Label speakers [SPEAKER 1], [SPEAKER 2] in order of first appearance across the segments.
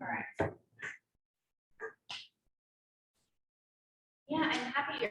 [SPEAKER 1] All right. Yeah, I'm happy you're.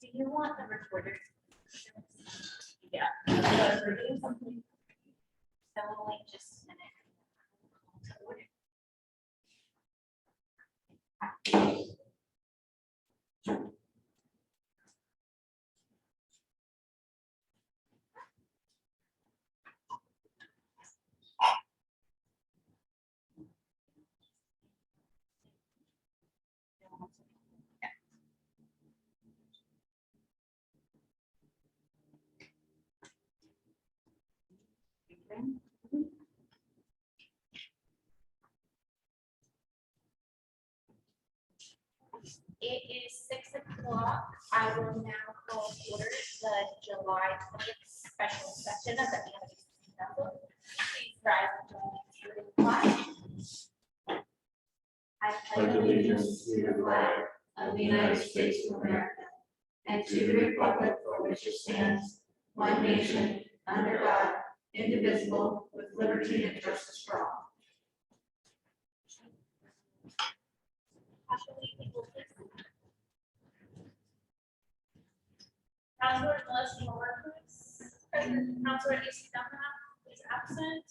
[SPEAKER 1] Do you want the recorder? Yeah. We're doing something. So we'll wait just a minute. o'clock. I will now call to order the July 20th special session of the Amity City Council. Please rise and join me in the flag. I
[SPEAKER 2] pledge allegiance to the flag of the United States of America and to the republic for which it stands, one nation, under God, indivisible, with liberty and justice for all.
[SPEAKER 1] Councilor Bojorquez, present. Councilor Acie is absent.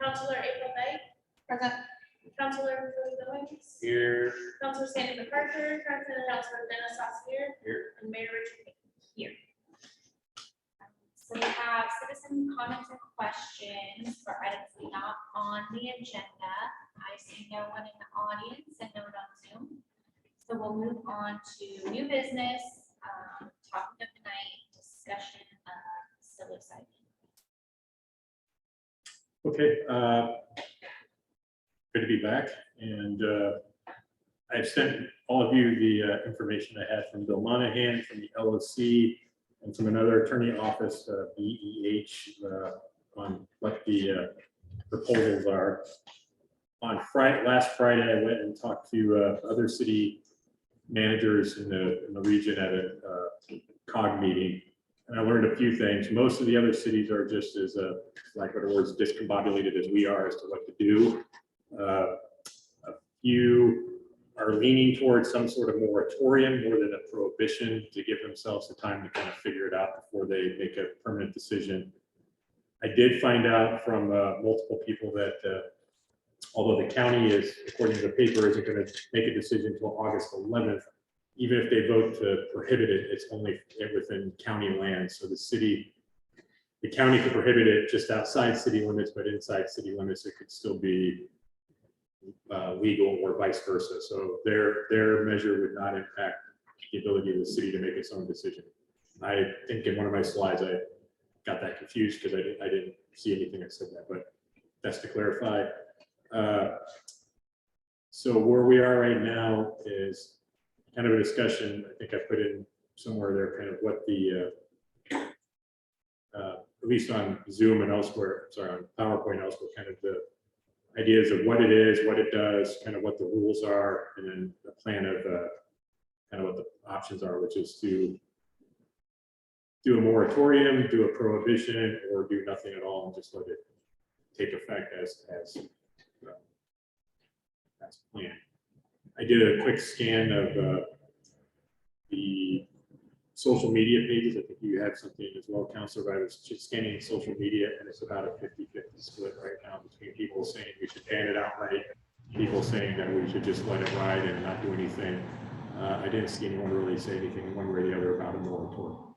[SPEAKER 1] Councilor April May. Present. Councilor Goins.
[SPEAKER 2] Here.
[SPEAKER 1] Councilor Sandy McArthur, present. Councilor Denis Saucier.
[SPEAKER 2] Here.
[SPEAKER 1] And Mayor Richard here. So we have citizen comments and questions for items not on the agenda. I see no one in the audience and no one on Zoom. So we'll move on to new business, topic of the night, discussion of psilocybin.
[SPEAKER 2] Okay, good to be back, and I've sent all of you the information I had from Bill Monahan, from the LOC, and from another attorney office, BEH, on what the proposals are. On last Friday, I went and talked to other city managers in the region at a COG meeting, and I learned a few things. Most of the other cities are just as like what words discombobulated as we are as to what to do. A few are leaning towards some sort of moratorium more than a prohibition to give themselves the time to kind of figure it out before they make a permanent decision. I did find out from multiple people that although the county is, according to the paper, isn't going to make a decision until August 11th, even if they vote to prohibit it, it's only within county land. So the county could prohibit it just outside city limits, but inside city limits, it could still be legal or vice versa. So their measure would not impact the ability of the city to make its own decision. I think in one of my slides, I got that confused because I didn't see anything that said that, but that's to clarify. So where we are right now is kind of a discussion. I think I put in somewhere there kind of what the, at least on Zoom and elsewhere, sorry, on PowerPoint and elsewhere, kind of the ideas of what it is, what it does, kind of what the rules are, and then a plan of kind of what the options are, which is to do a moratorium, do a prohibition, or do nothing at all and just let it take effect as planned. I did a quick scan of the social media pages. I think you have something as well, Councilor. I was just scanning social media, and it's about a 50-50 split right now between people saying we should ban it outright, people saying that we should just let it ride and not do anything. I didn't see anyone really say anything one way or the other about a moratorium.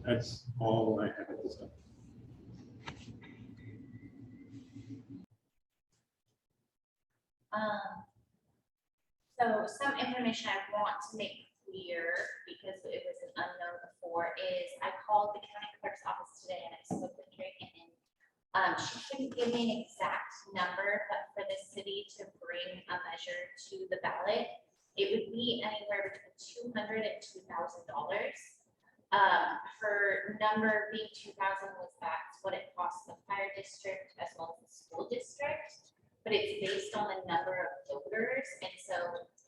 [SPEAKER 2] That's all I have at this time.
[SPEAKER 1] So some information I want to make clear, because it was an unknown before, is I called the county clerk's office today and I spoke with Drake, and she couldn't give me an exact number, but for the city to bring a measure to the ballot, it would be anywhere between $200 and $2,000. Her number being 2,000 was that's what it costs the fire district as well as the school district, but it's based on the number of voters, and so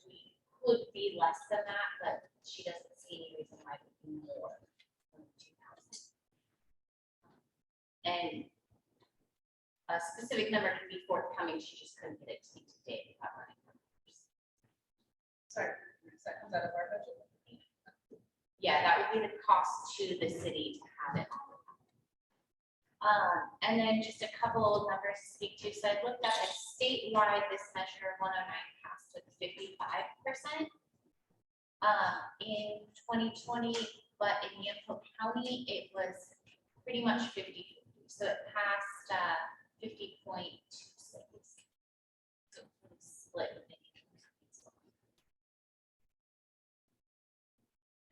[SPEAKER 1] we could be less than that, but she doesn't see any reason why it would be more than 2,000. And a specific number can be forthcoming, she just couldn't get it to me today without running numbers.
[SPEAKER 3] Sorry, that comes out of our budget?
[SPEAKER 1] Yeah, that would be the cost to the city to have it. And then just a couple of numbers to speak to. So I looked at a statewide, this measure 109 passed with 55% in 2020, but in Yamhill County, it was pretty much 50-50. So it passed 50.26. So split.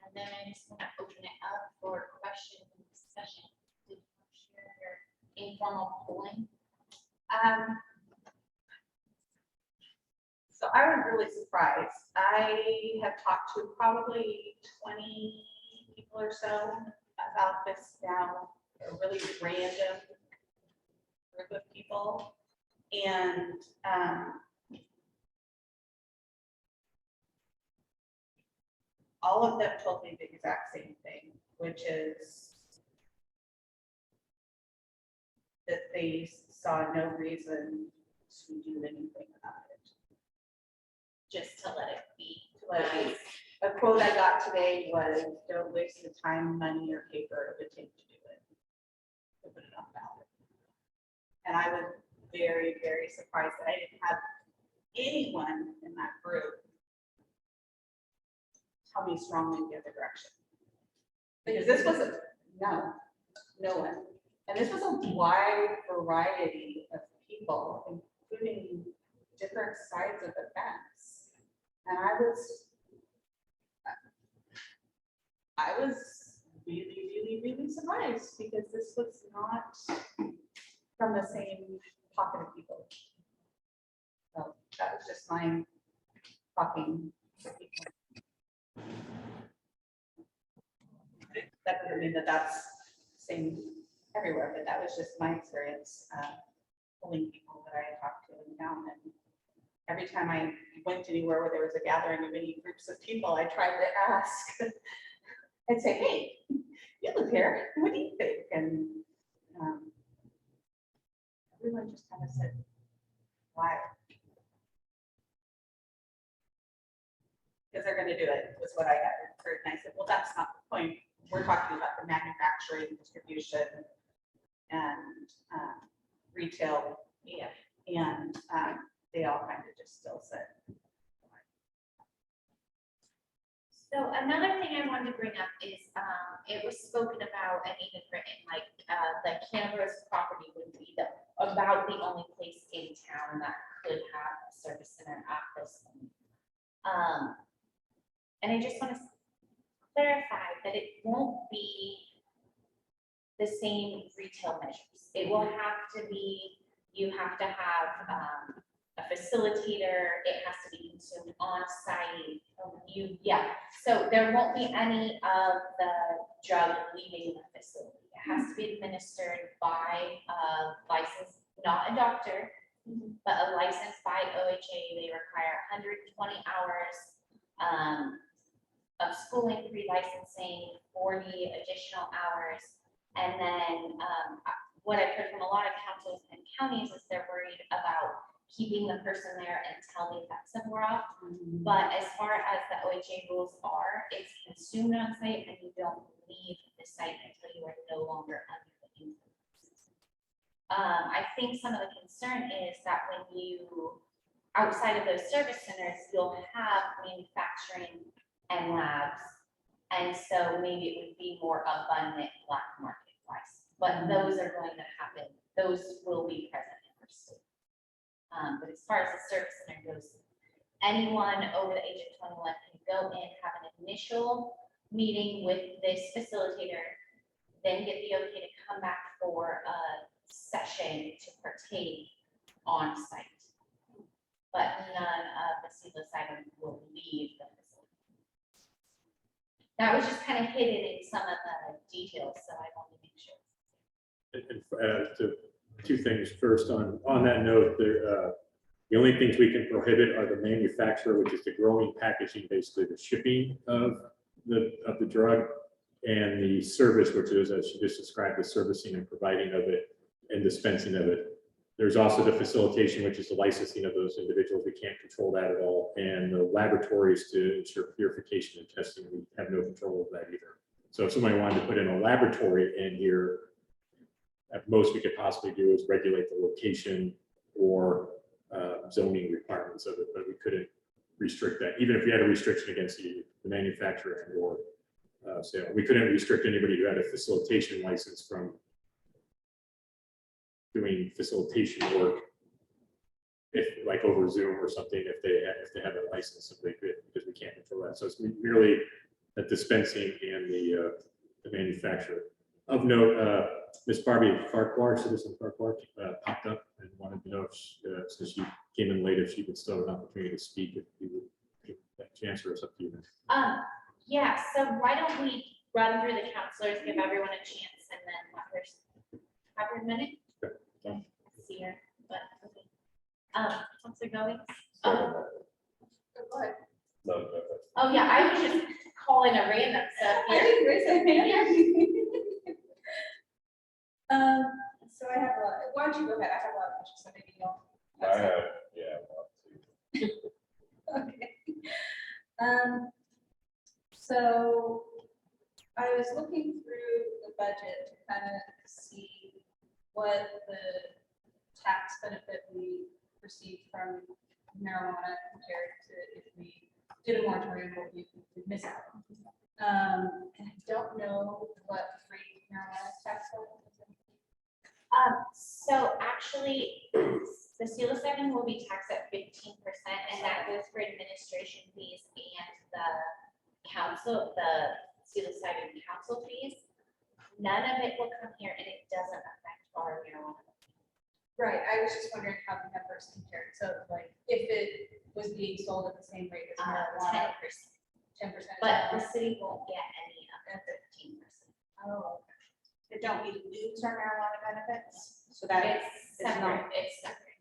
[SPEAKER 1] And then I just want to open it up for questions and discussion. Did you share your informal polling?
[SPEAKER 3] So I was really surprised. I have talked to probably 20 people or so about this now, a really random group of people. And all of them told me the exact same thing, which is that they saw no reason to do anything about it.
[SPEAKER 1] Just to let it be.
[SPEAKER 3] Like, a quote I got today was, "Don't waste the time, money, or paper it would take to do it. To put it on ballot." And I was very, very surprised that I didn't have anyone in that group tell me strongly the other direction. Because this was no one. And this was a wide variety of people, including different sides of the fence. And I was really, really, really surprised because this was not from the same pocket of people. So that was just my talking to people. That doesn't mean that that's the same everywhere, but that was just my experience pulling people that I talked to in town. And every time I went anywhere where there was a gathering of any groups of people, I tried to ask. I'd say, "Hey, you live here. What do you think?" And everyone just kind of said, "Why?" Because they're going to do it, was what I got heard. And I said, "Well, that's not the point. We're talking about the manufacturing, distribution, and retail."
[SPEAKER 1] Yeah.
[SPEAKER 3] And they all kind of just still said.
[SPEAKER 1] So another thing I wanted to bring up is, it was spoken about and even written, like, the cannabis property would be about the only place in town that could have a service center at this. And I just want to clarify that it won't be the same retail measures. It will have to be, you have to have a facilitator, it has to be consumed on site. So there won't be any of the drug leaving the facility. It has to be administered by a licensed, not a doctor, but a licensed by OHA. They require 120 hours of schooling, pre-licensing, 40 additional hours. And then what I've heard from a lot of councils and counties is they're worried about keeping the person there until they vet them off. But as far as the OHA rules are, it's consumed on site and you don't leave the site until you are no longer under the influence. I think some of the concern is that when you, outside of those service centers, you'll have manufacturing and labs. And so maybe it would be more abundant black market price, but those are going to happen. Those will be present in our state. But as far as the service center goes, anyone over the age of 21 can go in, have an initial meeting with this facilitator, then get the okay to come back for a session to partake on site. But none of the psilocybin will leave the facility. That was just kind of hidden in some of the details, so I want to make sure.
[SPEAKER 2] And two things. First, on that note, the only things we can prohibit are the manufacturer, which is the growing, packaging, basically the shipping of the drug, and the service, which is, as she just described, the servicing and providing of it and dispensing of it. There's also the facilitation, which is the licensing of those individuals. We can't control that at all. And the laboratories to ensure purification and testing, we have no control of that either. So if somebody wanted to put in a laboratory in here, at most we could possibly do is regulate the location or zoning requirements of it, but we couldn't restrict that. Even if we had a restriction against the manufacturer and or sale, we couldn't restrict anybody who had a facilitation license from doing facilitation work, if like over Zoom or something, if they have a license, if they could, because we can't control that. So it's merely the dispensing and the manufacturer. Of note, Miss Barbie Farquhar, citizen Farquhar, popped up and wanted to know if, since she came in late, if she would still have an opportunity to speak, if you would give that chance, or it's up to you.
[SPEAKER 1] Yeah, so why don't we run through the counselors, give everyone a chance, and then let her have her minute?
[SPEAKER 2] Okay, done.
[SPEAKER 1] See her, but, okay. Counselor Goings?
[SPEAKER 3] Go ahead.
[SPEAKER 1] Oh, yeah, I was just calling a random stuff
[SPEAKER 3] I
[SPEAKER 1] here.
[SPEAKER 3] didn't raise my hand. So I have a lot, why don't you go ahead, I have a lot of questions, so maybe you'll.
[SPEAKER 4] I have, yeah.
[SPEAKER 3] Okay. So I was looking through the budget to kind of see what the tax benefit we received from marijuana compared to if we did a moratorium, what we would miss out. And I don't know what free marijuana tax was.
[SPEAKER 1] So actually, the psilocybin will be taxed at 15%, and that goes for administration fees and the psilocybin council fees. None of it will come here, and it doesn't affect our marijuana.
[SPEAKER 3] Right, I was just wondering how the numbers compared, so like, if it was being sold at the same rate as marijuana,
[SPEAKER 1] 10%,
[SPEAKER 3] 10%.
[SPEAKER 1] but the city won't get any of the 15%.
[SPEAKER 3] Oh, they don't need to lose our marijuana benefits, so that is
[SPEAKER 1] It's separate, it's separate.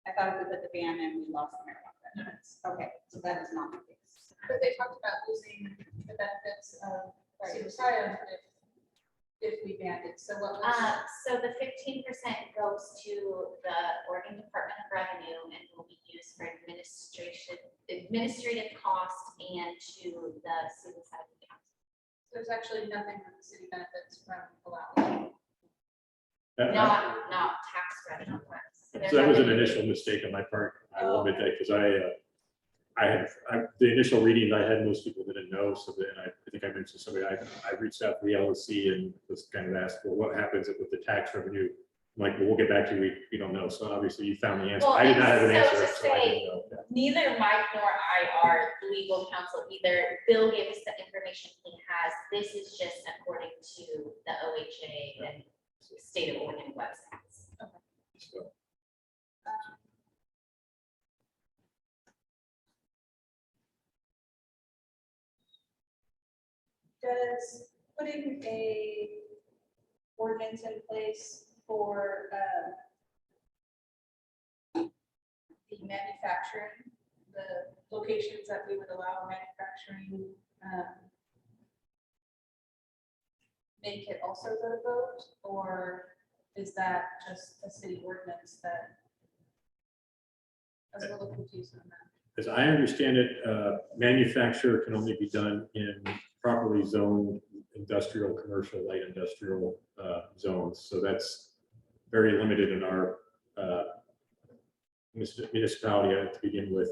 [SPEAKER 3] I thought if we put the ban in, we lost the marijuana benefits. Okay, so that is not the case. But they talked about losing the benefits of psilocybin if we banned it, so what was?
[SPEAKER 1] So the 15% goes to the Oregon Department of Revenue and will be used for administrative costs and to the psilocybin council.
[SPEAKER 3] There's actually nothing that the city benefits from allowing.
[SPEAKER 1] Not tax revenue.
[SPEAKER 2] So that was an initial mistake on my part. I will admit that, because the initial reading I had, most people didn't know. So then I think I mentioned somebody, I reached out to the LSC and was kind of asked, well, what happens with the tax revenue? I'm like, well, we'll get back to you. We don't know. So obviously you found the answer.
[SPEAKER 1] Well,
[SPEAKER 2] I did not have an
[SPEAKER 1] so
[SPEAKER 2] answer.
[SPEAKER 1] to
[SPEAKER 2] So I didn't know. Yeah.
[SPEAKER 1] Neither Mike nor I are legal counsel either. Bill gave us the information he has. This is just according to the OHA and state of Oregon websites.
[SPEAKER 2] So,
[SPEAKER 3] Does putting a ordinance in place for the manufacturing, the locations that we would allow manufacturing, make it also go to vote, or is that just a city ordinance that? I was a little confused on that.
[SPEAKER 2] as I understand it, manufacture can only be done in properly zoned industrial, commercial, light industrial zones. So that's very limited in our municipality to begin with.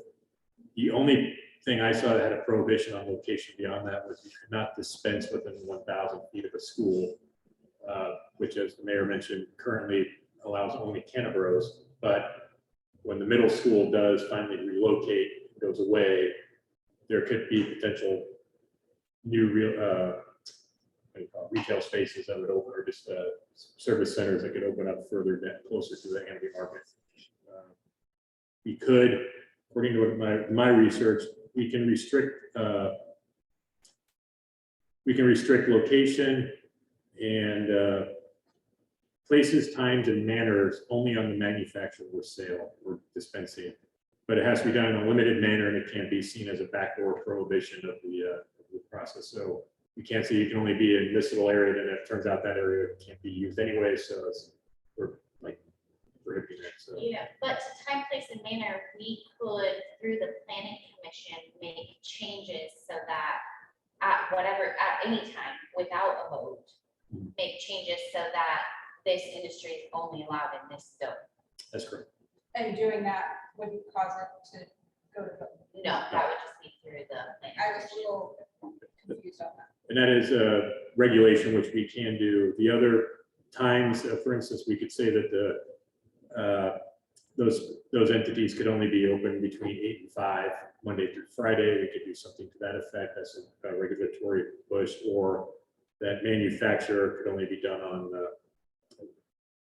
[SPEAKER 2] The only thing I saw that had a prohibition on location beyond that was you could not dispense within 1,000 feet of a school, which, as the mayor mentioned, currently allows only Canterburos. But when the middle school does finally relocate, goes away, there could be potential new retail spaces that would open, or just service centers that could open up further down, closer to the Amity market. We could, according to my research, we can restrict location and places, times, and manners only on the manufacture or sale or dispensing. But it has to be done in a limited manner, and it can't be seen as a backdoor prohibition of the process. So you can't say you can only be in this little area, then it turns out that area can't be used anyway. So we're like prohibiting it. So.
[SPEAKER 1] Yeah, but to time, place, and manner, we could, through the planning commission, make changes so that at any time, without a vote, make changes so that this industry is only allowed in this zone.
[SPEAKER 2] That's correct.
[SPEAKER 3] And doing that wouldn't cause it to go to vote.
[SPEAKER 1] No, that would just be through the planning.
[SPEAKER 3] I was a little confused on that.
[SPEAKER 2] And that is a regulation which we can do. The other times, for instance, we could say that those entities could only be open between 8 and 5, Monday through Friday. We could do something to that effect. That's a regulatory push. Or that manufacture could only be done on,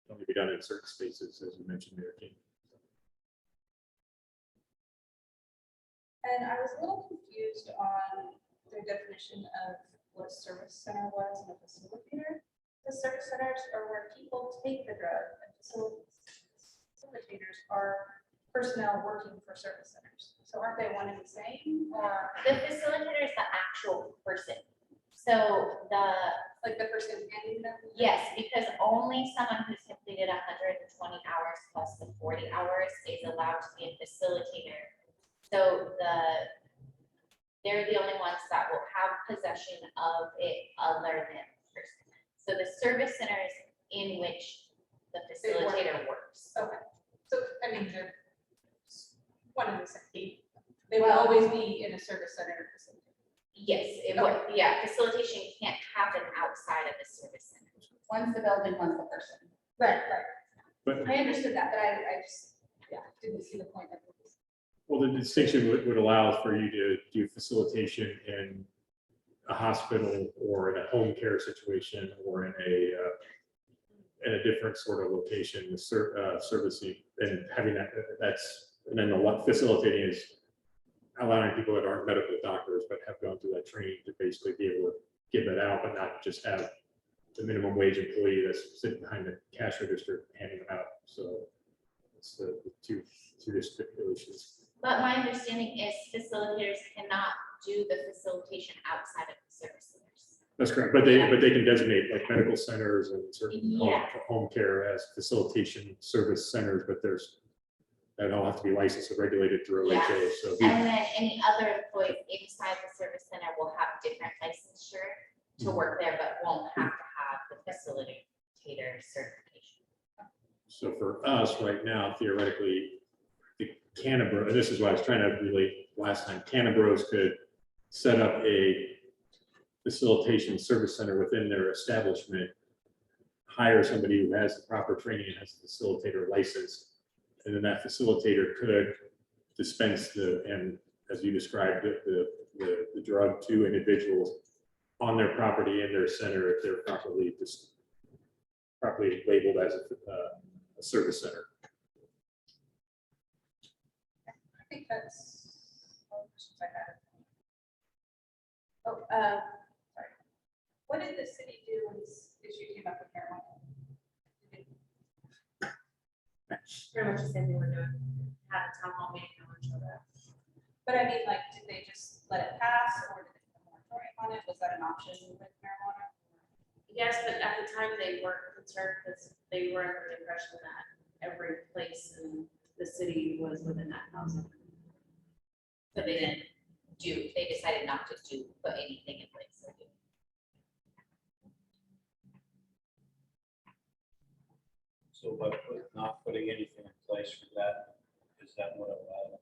[SPEAKER 2] only be done in certain spaces, as you mentioned there, King.
[SPEAKER 5] And I was a little confused on their definition of what a service center was and a facilitator. The service centers are where people take the drug, and facilitators are personnel working for service centers. So aren't they one and the same, or
[SPEAKER 1] The facilitator is the actual person. So
[SPEAKER 5] like the person handing them?
[SPEAKER 1] yes, because only someone who's completed 120 hours plus the 40 hours is allowed to be a facilitator. So they're the only ones that will have possession of it other than the person. So the service centers in which the facilitator works.
[SPEAKER 5] Okay, so I mean, they're one and the same. They will always be in a service center facility.
[SPEAKER 1] Yes, it would, yeah, facilitation can't happen outside of the service center.
[SPEAKER 3] One's the building, one's the person.
[SPEAKER 5] Right.
[SPEAKER 2] But,
[SPEAKER 5] I understood that, but I just, didn't see the point of it.
[SPEAKER 2] well, the distinction would allow for you to do facilitation in a hospital or in a home care situation or in a different sort of location with servicing and having and then what facilitating is allowing people that aren't medical doctors but have gone through that training to basically be able to give it out, but not just have the minimum wage employee that's sitting behind the cash register handing them out. So it's the two stipulations.
[SPEAKER 1] But my understanding is facilitators cannot do the facilitation outside of the service centers.
[SPEAKER 2] That's correct, but they can designate like medical centers and certain
[SPEAKER 1] Yeah.
[SPEAKER 2] home care as facilitation service centers, but that all have to be licensed and regulated through
[SPEAKER 1] Yeah.
[SPEAKER 2] OHA. So
[SPEAKER 1] And then any other employees inside the service center will have different licensure to work there, but won't have to have the facilitator certification.
[SPEAKER 2] So for us right now, theoretically, the Cannabros, and this is what I was trying to relate last time, Cannabros could set up a facilitation service center within their establishment, hire somebody who has the proper training and has a facilitator license, and then that facilitator could dispense and as you described, the drug to individuals on their property in their center if they're properly labeled as a service center.
[SPEAKER 5] I think that's all the questions I had. Oh, sorry. What did the city do when this issue came up with marijuana?
[SPEAKER 6] Pretty much the same thing we're doing, have a town hall meeting on each other.
[SPEAKER 5] But I mean, like, did they just let it pass, or did they put a moratorium on it? Was that an option with marijuana?
[SPEAKER 6] Yes, but at the time they weren't concerned because they were under the impression that every place in the city was within that housing.
[SPEAKER 1] So they decided not to put anything in place.
[SPEAKER 7] So by not putting anything in place for that, is that what allowed?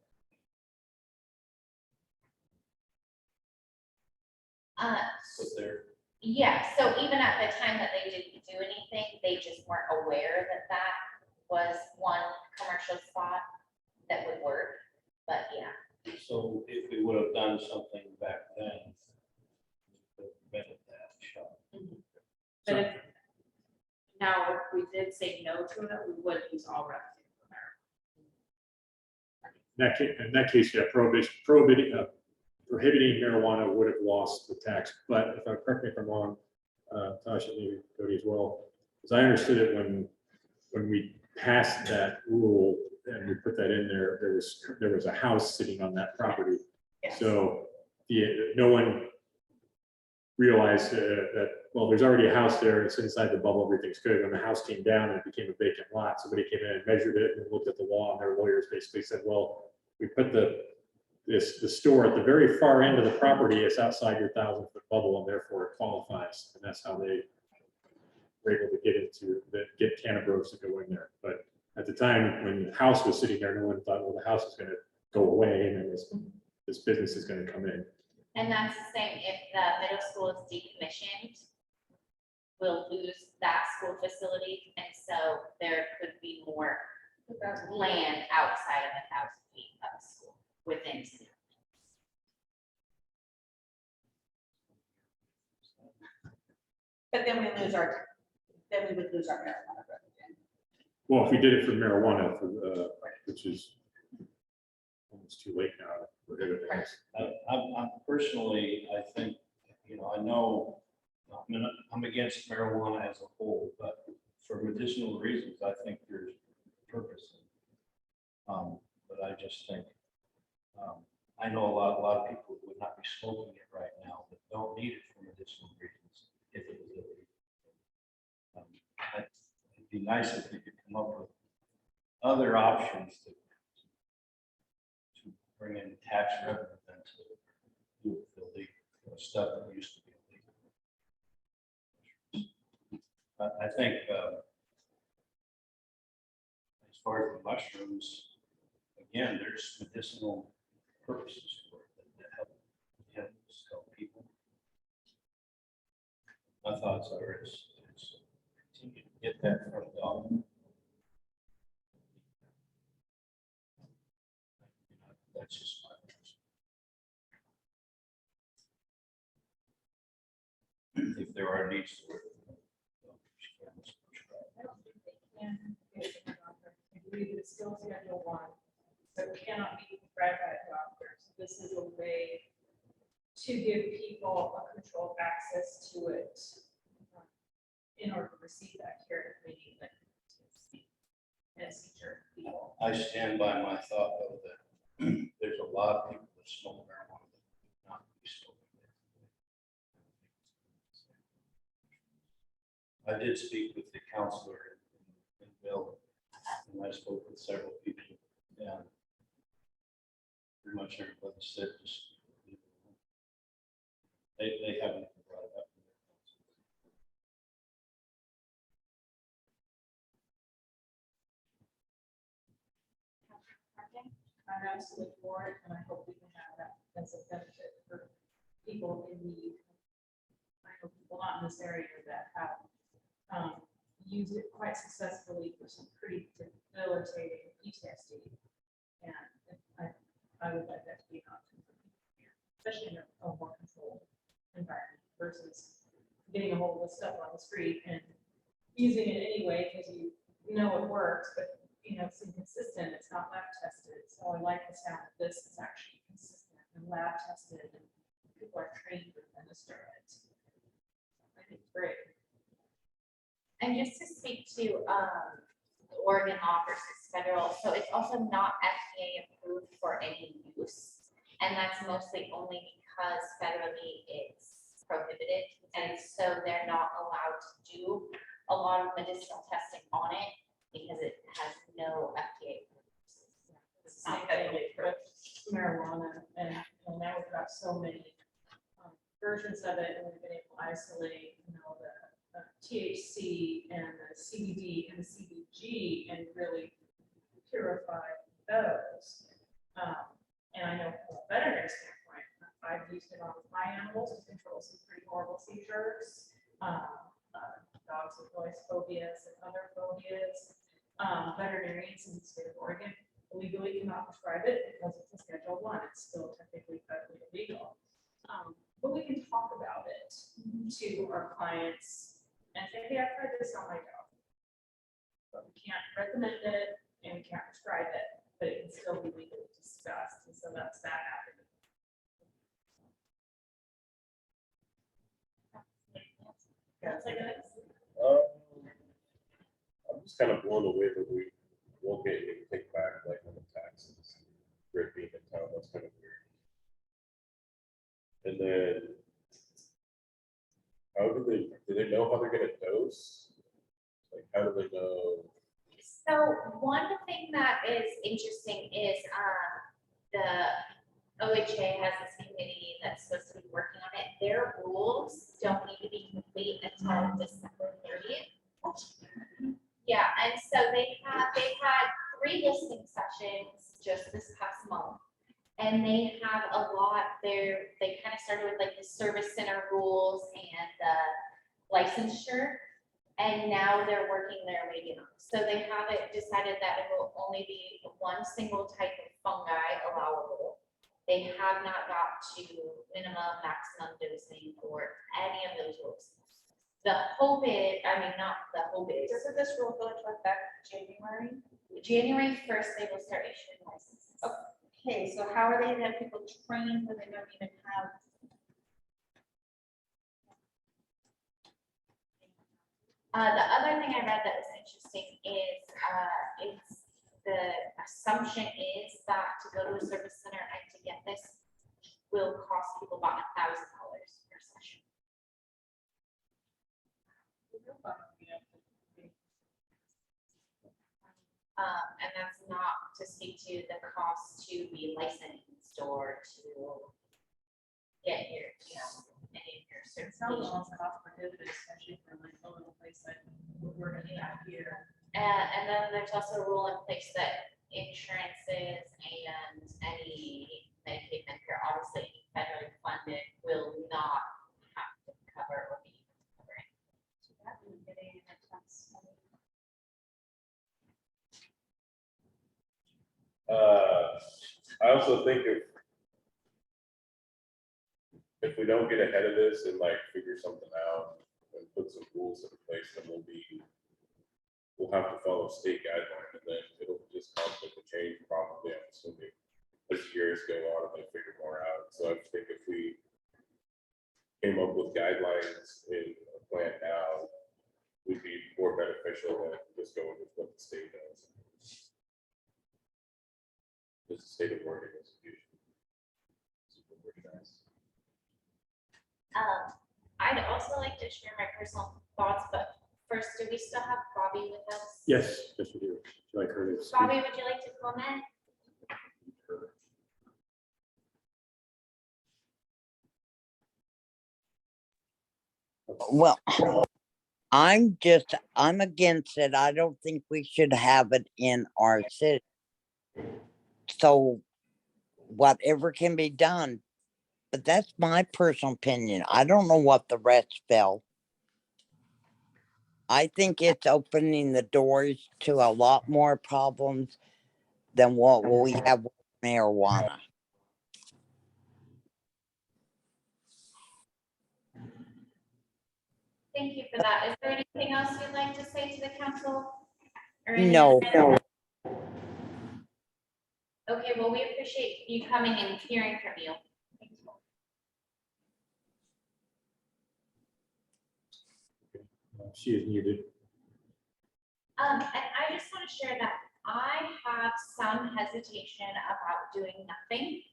[SPEAKER 7] Put there?
[SPEAKER 1] Yeah, so even at the time that they didn't do anything, they just weren't aware that that was one commercial spot that would work, but yeah.
[SPEAKER 7] So if we would have done something back then, we prevented that shot.
[SPEAKER 6] But if, now, if we did say no to it, we would use all revenue from there.
[SPEAKER 2] In that case, yeah, prohibiting marijuana would have lost the tax. But if I correct me if I'm wrong, Tasha, maybe Cody as well, as I understood it when we passed that rule and we put that in there, there was a house sitting on that property.
[SPEAKER 6] Yes.
[SPEAKER 2] So no one realized that, well, there's already a house there, it's inside the bubble, everything's good. When the house came down and it became a vacant lot, somebody came in and measured it and looked at the law, and their lawyers basically said, well, we put the store at the very far end of the property, it's outside your 1,000-foot bubble, and therefore it qualifies. And that's how they were able to get Cannabros to go in there. But at the time when the house was sitting there, no one thought, well, the house is going to go away and then this business is going to come in.
[SPEAKER 1] And that's the same, if the middle school is decommissioned, we'll lose that school facility, and so there could be more land outside of 1,000 feet of the school within city limits.
[SPEAKER 3] But then we would lose our marijuana revenue.
[SPEAKER 2] Well, if we did it for marijuana, which is almost too late now to prohibit it.
[SPEAKER 7] I'm personally, I think, I know, I'm against marijuana as a whole, but for medicinal reasons, I think there's purpose. But I just think, I know a lot of people would not be smoking it right now, but don't need it for medicinal reasons if it was illegal. It'd be nice if we could come up with other options to bring in tax revenue than to do it for illegal stuff that used to be illegal. I think as far as the mushrooms, again, there's medicinal purposes for it that help people. My thoughts are it's continue to get that from the government. That's just my opinion. If there are needs for it.
[SPEAKER 5] I don't think they can. I believe it's still Schedule 1, so it cannot be prescribed by a doctor. So this is a way to give people a controlled access to it in order to receive that care if they need it. And seizure people.
[SPEAKER 7] I stand by my thought though that there's a lot of people that smoke marijuana that would not be smoking it. I did speak with the counselor in Bill, and I spoke with several people, and pretty much everybody said just leave it alone. They haven't brought it up.
[SPEAKER 5] I'm absolutely for it, and I hope we can have that as a benefit for people in need. I know people not in this area that have used it quite successfully for some pretty debilitating PTSD. And I would like that to be an option for people here, especially in a more controlled environment versus getting a hold of the stuff on the street and using it anyway because you know it works, but it's inconsistent, it's not lab tested. So I like the sound of this is actually consistent and lab tested and people are trained to administer it. I think it's great.
[SPEAKER 1] And just to speak to Oregon law versus federal, so it's also not FDA approved for any use. And that's mostly only because federally it's prohibited. And so they're not allowed to do a lot of medicinal testing on it because it has no FDA purposes.
[SPEAKER 5] It's not federally approved marijuana, and now we've got so many versions of it, and we've been able to isolate, the THC and the CBD and the CBG and really purify those. And I know from a veterinary standpoint, I've used it on my animals to control some pretty horrible seizures, dogs with noise phobias and other phobias. Veterinarians in the state of Oregon legally cannot prescribe it because it's a Schedule 1. It's still technically federally illegal. But we can talk about it to our clients and say, hey, I've tried this on my dog. But we can't recommend it and we can't prescribe it, but it can still be legally discussed. And so that's that avenue.
[SPEAKER 4] I'm just kind of blown away that we won't get any kickback like on the taxes. For it being in town, that's kind of weird. And then, how do they know how they're gonna dose? Like, how do they know?
[SPEAKER 1] So one thing that is interesting is the OHA has this committee that's supposed to be working on it. Their rules don't need to be complete until December 30th. Yeah, and so they've had 3 listening sessions just this past month. And they have a lot there. They kind of started with like the service center rules and the licensure. And now they're working their way down. So they have it decided that it will only be one single type of fungi allowable. They have not got to minimum, maximum dosing or any of those rules. The hope is, I mean, not the hope is,
[SPEAKER 3] Doesn't this rule go into effect January?
[SPEAKER 1] January 1st, they will start issuing licenses.
[SPEAKER 3] Okay, so how are they gonna have people trained when they don't even have?
[SPEAKER 1] The other thing I read that was interesting is, it's, the assumption is that to go to a service center and to get this will cost people about $1,000 per session. And that's not to speak to the cost to be licensed or to get your, you know, any of your
[SPEAKER 5] It sounds
[SPEAKER 1] certifications.
[SPEAKER 5] almost cost prohibitive, especially for like a little place like we're gonna have here.
[SPEAKER 1] And then there's also a rule in place that insurances and any Medicaid, Medicare, obviously any federally funded will not have to cover or be covering.
[SPEAKER 3] So that would be getting an intense money.
[SPEAKER 4] I also think if we don't get ahead of this and like figure something out and put some rules in place, then we'll have to follow state guidelines, and then it'll just conflict the change probably, I'm assuming, as years go on and they figure more out. So I think if we came up with guidelines in a plan now, would be more beneficial than just going with what the state does. Just the state of Oregon institution. Super organized.
[SPEAKER 1] I'd also like to share my personal thoughts, but first, do we still have Bobby with us?
[SPEAKER 2] Yes, yes, we do. Would you like her to speak?
[SPEAKER 1] Bobby, would you like to comment?
[SPEAKER 8] Well, I'm against it. I don't think we should have it in our city. So whatever can be done, but that's my personal opinion. I don't know what the rest felt. I think it's opening the doors to a lot more problems than what we have with marijuana.
[SPEAKER 1] Thank you for that. Is there anything else you'd like to say to the council? Or any
[SPEAKER 8] No.
[SPEAKER 1] other- Okay, well, we appreciate you coming and hearing from you.
[SPEAKER 2] She is muted.
[SPEAKER 1] And I just want to share that I have some hesitation about doing nothing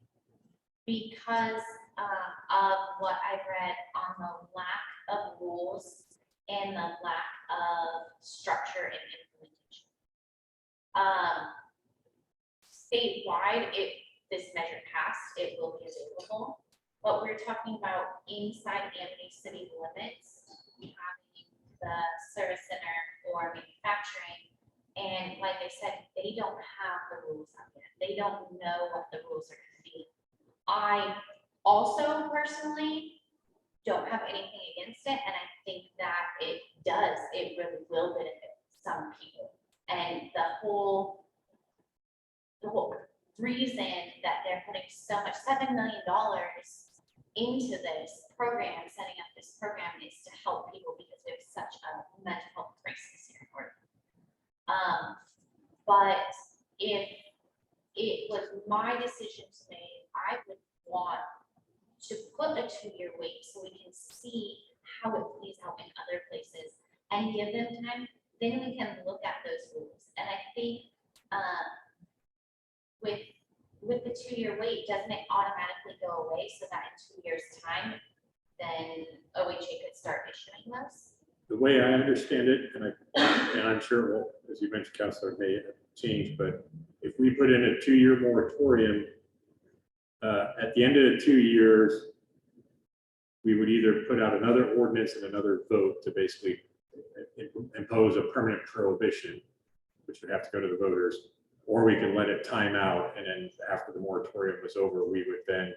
[SPEAKER 1] because of what I've read on the lack of rules and the lack of structure and implementation. Statewide, if this measure passed, it will be available, but we're talking about inside Amity city limits, having the service center or manufacturing. And like I said, they don't have the rules out yet. They don't know what the rules are going to be. I also personally don't have anything against it, and I think that it really will benefit some people. And the whole reason that they're putting so much, $7 million into this program, setting up this program, is to help people because there's such a mental health crisis here in Oregon. But if it was my decision to make, I would want to put a 2-year wait so we can see how it plays out in other places and give them time. Then we can look at those rules. And I think with the 2-year wait, doesn't it automatically go away so that in 2 years' time, then OHA could start issuing those?
[SPEAKER 2] The way I understand it, and I'm sure, it will, as you mentioned, Councilor, may change, but if we put in a 2-year moratorium, at the end of the 2 years, we would either put out another ordinance and another vote to basically impose a permanent prohibition, which would have to go to the voters, or we can let it time out, and then after the moratorium was over, we would then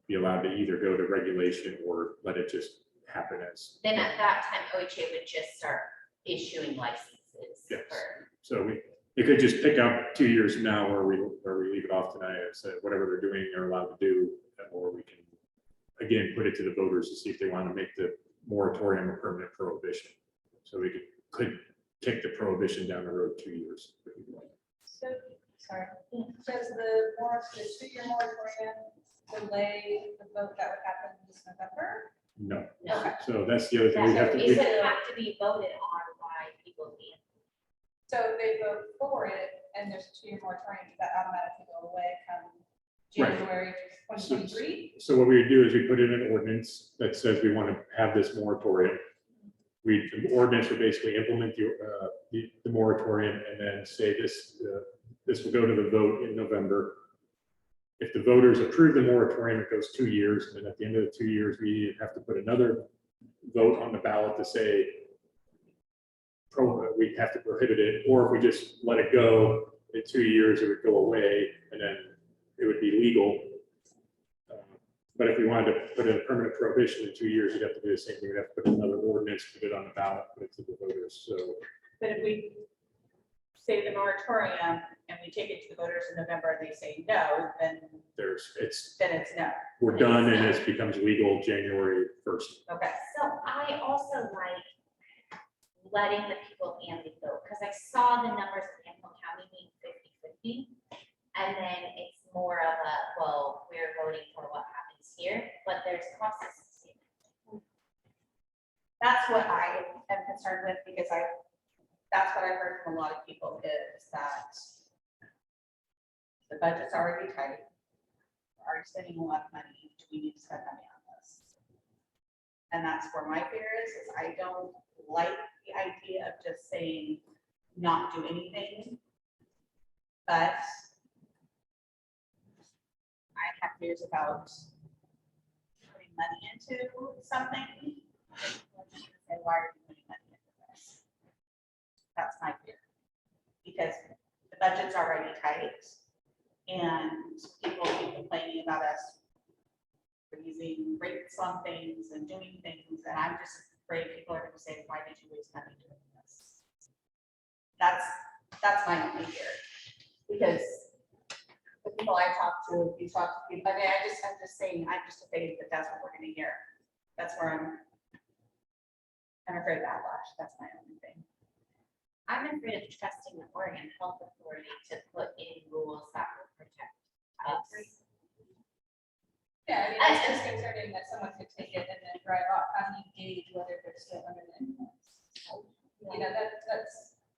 [SPEAKER 2] be allowed to either go to regulation or let it just happen as.
[SPEAKER 1] Then at that time, OHA would just start issuing licenses.
[SPEAKER 2] Yes.
[SPEAKER 1] for-
[SPEAKER 2] So it could just pick up 2 years from now where we leave it off tonight and say whatever they're doing, they're allowed to do, or we can, again, put it to the voters to see if they want to make the moratorium or permanent prohibition. So we could kick the prohibition down the road 2 years. if we'd like.
[SPEAKER 3] So, sorry, does the 2-year moratorium delay the vote that would happen this November?
[SPEAKER 2] No,
[SPEAKER 1] No.
[SPEAKER 2] so that's the other thing. We have to,
[SPEAKER 1] It
[SPEAKER 2] we-
[SPEAKER 1] would have to be voted on by people at the end.
[SPEAKER 3] So if they vote for it and there's a 2-year moratorium, does that automatically go away come
[SPEAKER 2] Right.
[SPEAKER 3] January 2023?
[SPEAKER 2] So what we would do is we put in an ordinance that says we want to have this moratorium. The ordinance would basically implement the moratorium and then say this will go to the vote in November. If the voters approve the moratorium, it goes 2 years, and then at the end of the 2 years, we have to put another vote on the ballot to say we have to prohibit it, or if we just let it go, in 2 years, it would go away, and then it would be legal. But if we wanted to put in a permanent prohibition in 2 years, you'd have to do the same thing. We'd have to put another ordinance, put it on the ballot, put it to the voters. So
[SPEAKER 3] But if we say the moratorium and we take it to the voters in November and they say no, then
[SPEAKER 2] it's
[SPEAKER 3] it's no.
[SPEAKER 2] we're done, and it becomes legal January 1st.
[SPEAKER 3] Okay.
[SPEAKER 1] So I also like letting the people in Amity vote, because I saw the numbers in Hamilton County being 50-50. And then it's more of a, well, we're voting for what happens here, but there's processes.
[SPEAKER 3] That's what I am concerned with, because that's what I heard from a lot of people, is that the budget's already tight. We're already spending a lot of money. Do we need to spend money on this? And that's where my fear is I don't like the idea of just saying not do anything. But I have fears about putting money into something. And why are we putting money into this? That's my fear. Because the budget's already tight and people keep complaining about us raising rates on things and doing things. And I'm just afraid people are going to say, why did you waste money doing this? That's my only fear. Because the people I talk to, if you talk to people, I mean, I'm just saying, I'm just afraid that that's what we're going to hear. That's where I'm afraid of backlash. That's my only thing.
[SPEAKER 1] I'm afraid of trusting the Oregon Health Authority to put in rules that will protect us.
[SPEAKER 3] Yeah, I mean, it's just concerning that someone could take it and then drive off. How do you gauge whether they're still under the influence? You know, that's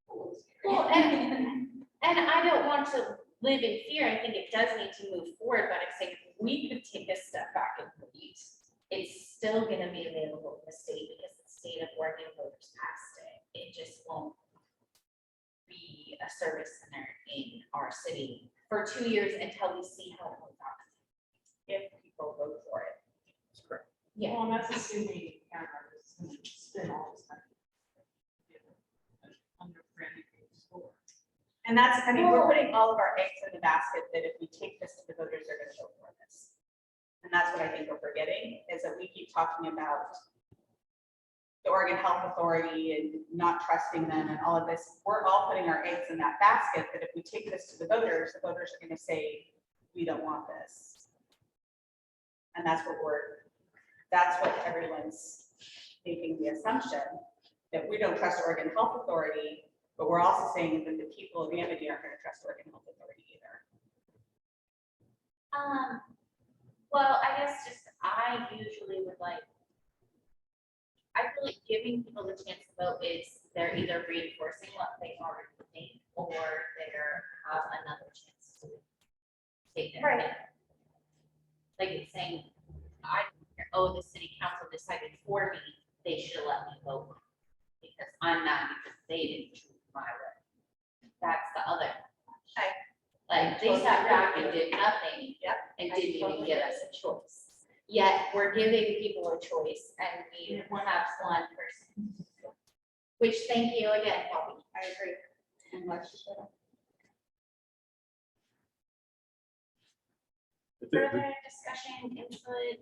[SPEAKER 3] a little scary.
[SPEAKER 1] Well, and I don't want to live in fear. I think it does need to move forward, but I'm saying we could take a step back and wait. It's still going to be available in the state because the state of Oregon voters passed it. It just won't be a service center in our city for 2 years until we see how it goes out. If people vote for it.
[SPEAKER 2] That's correct.
[SPEAKER 1] Yeah.
[SPEAKER 5] Well, and that's assuming McArthur is going to spend all this money. Under brand new store.
[SPEAKER 3] And that's, I mean, we're putting all of our eggs in the basket that if we take this to the voters, they're going to vote for this. And that's what I think we're forgetting, is that we keep talking about the Oregon Health Authority and not trusting them and all of this. We're all putting our eggs in that basket that if we take this to the voters are going to say, we don't want this. And that's what everyone's making the assumption, that we don't trust Oregon Health Authority, but we're also saying that the people of Amity aren't going to trust Oregon Health Authority either.
[SPEAKER 1] Well, I guess just I usually would like. I feel like giving people the chance to vote is they're either reinforcing what they already think or they're have another chance to take their opinion. Like it's saying, the city council decided for me, they should have let me vote because I'm not, because they didn't choose my way. That's the other. Like they sat back and did nothing.
[SPEAKER 3] Yep.
[SPEAKER 1] And didn't even give us a choice. Yet we're giving people a choice and we have one person. Which, thank you again, Bobby.
[SPEAKER 3] I agree. And let's just shut up.
[SPEAKER 1] Further discussion, input?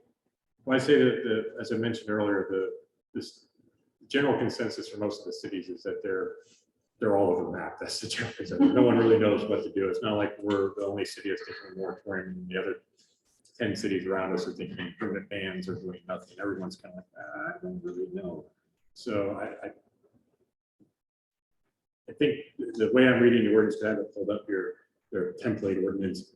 [SPEAKER 2] Well, I say that as I mentioned earlier, this general consensus for most of the cities is that they're all over the map. That's the general consensus. No one really knows what to do. It's not like we're the only city that's taking a moratorium and the other 10 cities around us are thinking permanent bans or doing nothing. Everyone's kind of like, I don't really know. So I think the way I'm reading the ordinance, to have it pulled up here, their template ordinance,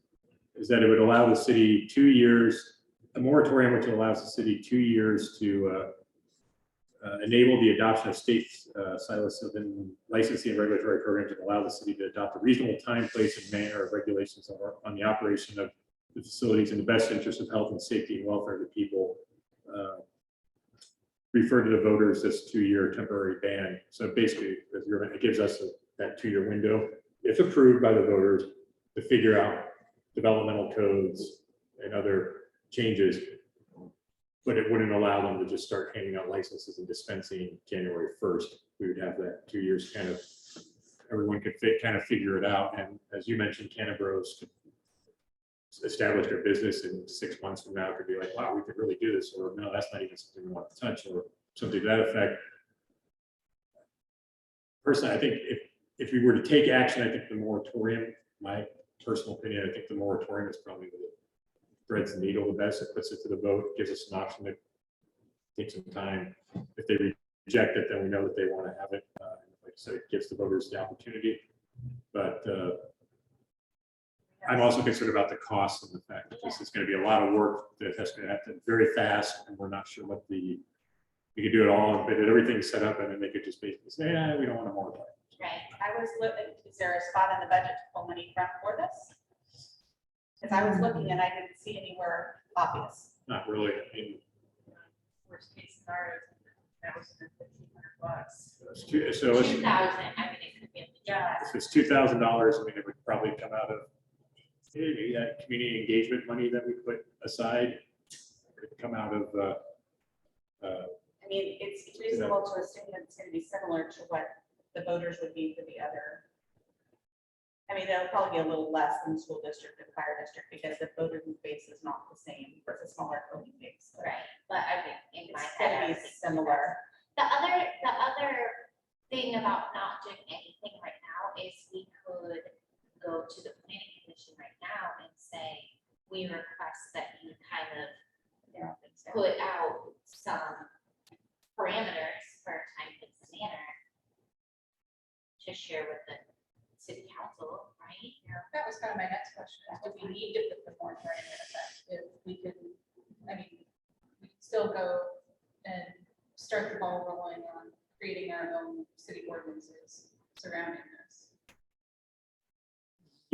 [SPEAKER 2] is that it would allow the city 2 years, a moratorium which allows the city 2 years to enable the adoption of state psilocybin licensing and regulatory programs and allow the city to adopt a reasonable time, place, and manner of regulations on the operation of the facilities in the best interest of health and safety and welfare of the people. Refer to the voters this 2-year temporary ban. So basically, it gives us that 2-year window, if approved by the voters, to figure out developmental codes and other changes. But it wouldn't allow them to just start handing out licenses and dispensing January 1st. We would have that 2 years kind of, everyone could kind of figure it out. And as you mentioned, cannabis could establish their business in 6 months from now, could be like, wow, we could really do this, or no, that's not even something we want to touch, or something to that effect. Personally, I think if we were to take action, I think the moratorium, my personal opinion, I think the moratorium is probably the threads the needle the best. It puts it to the vote, gives us an option to take some time. If they reject it, then we know that they want to have it. Like I said, it gives the voters the opportunity. But I'm also concerned about the cost of the fact that this is going to be a lot of work that has to happen very fast, and we're not sure what we could do it all, but everything's set up, and then they could just basically say, yeah, we don't want a moratorium.
[SPEAKER 1] Right.
[SPEAKER 3] I was looking, is there a spot in the budget to pull money from for this? Because I was looking and I didn't see anywhere obvious.
[SPEAKER 2] Not really. I mean,
[SPEAKER 5] Worst case scenario, $1,500.
[SPEAKER 2] so it's,
[SPEAKER 1] 2,000, I mean, it could be.
[SPEAKER 5] Yeah.
[SPEAKER 2] if it's $2,000, I mean, it would probably come out of maybe that community engagement money that we put aside. Could come out of,
[SPEAKER 3] I mean, it's reasonable to assume that it's going to be similar to what the voters would be for the other. I mean, it'll probably be a little less than the school district and fire district because the voter base is not the same. It's a smaller voting base.
[SPEAKER 1] Right, but I think in my
[SPEAKER 3] It's
[SPEAKER 1] head,
[SPEAKER 3] going
[SPEAKER 1] I
[SPEAKER 3] to
[SPEAKER 1] was
[SPEAKER 3] be
[SPEAKER 1] thinking
[SPEAKER 3] similar.
[SPEAKER 1] The other thing about not doing anything right now is we could go to the planning commission right now and say, we request that you kind of put out some parameters for a time, place, and manner to share with the city council, right?
[SPEAKER 3] Yeah, that was kind of my next question. Do we need to put the moratorium in effect? If we could, I mean, we could still go and start the ball rolling on creating our own city ordinances surrounding this.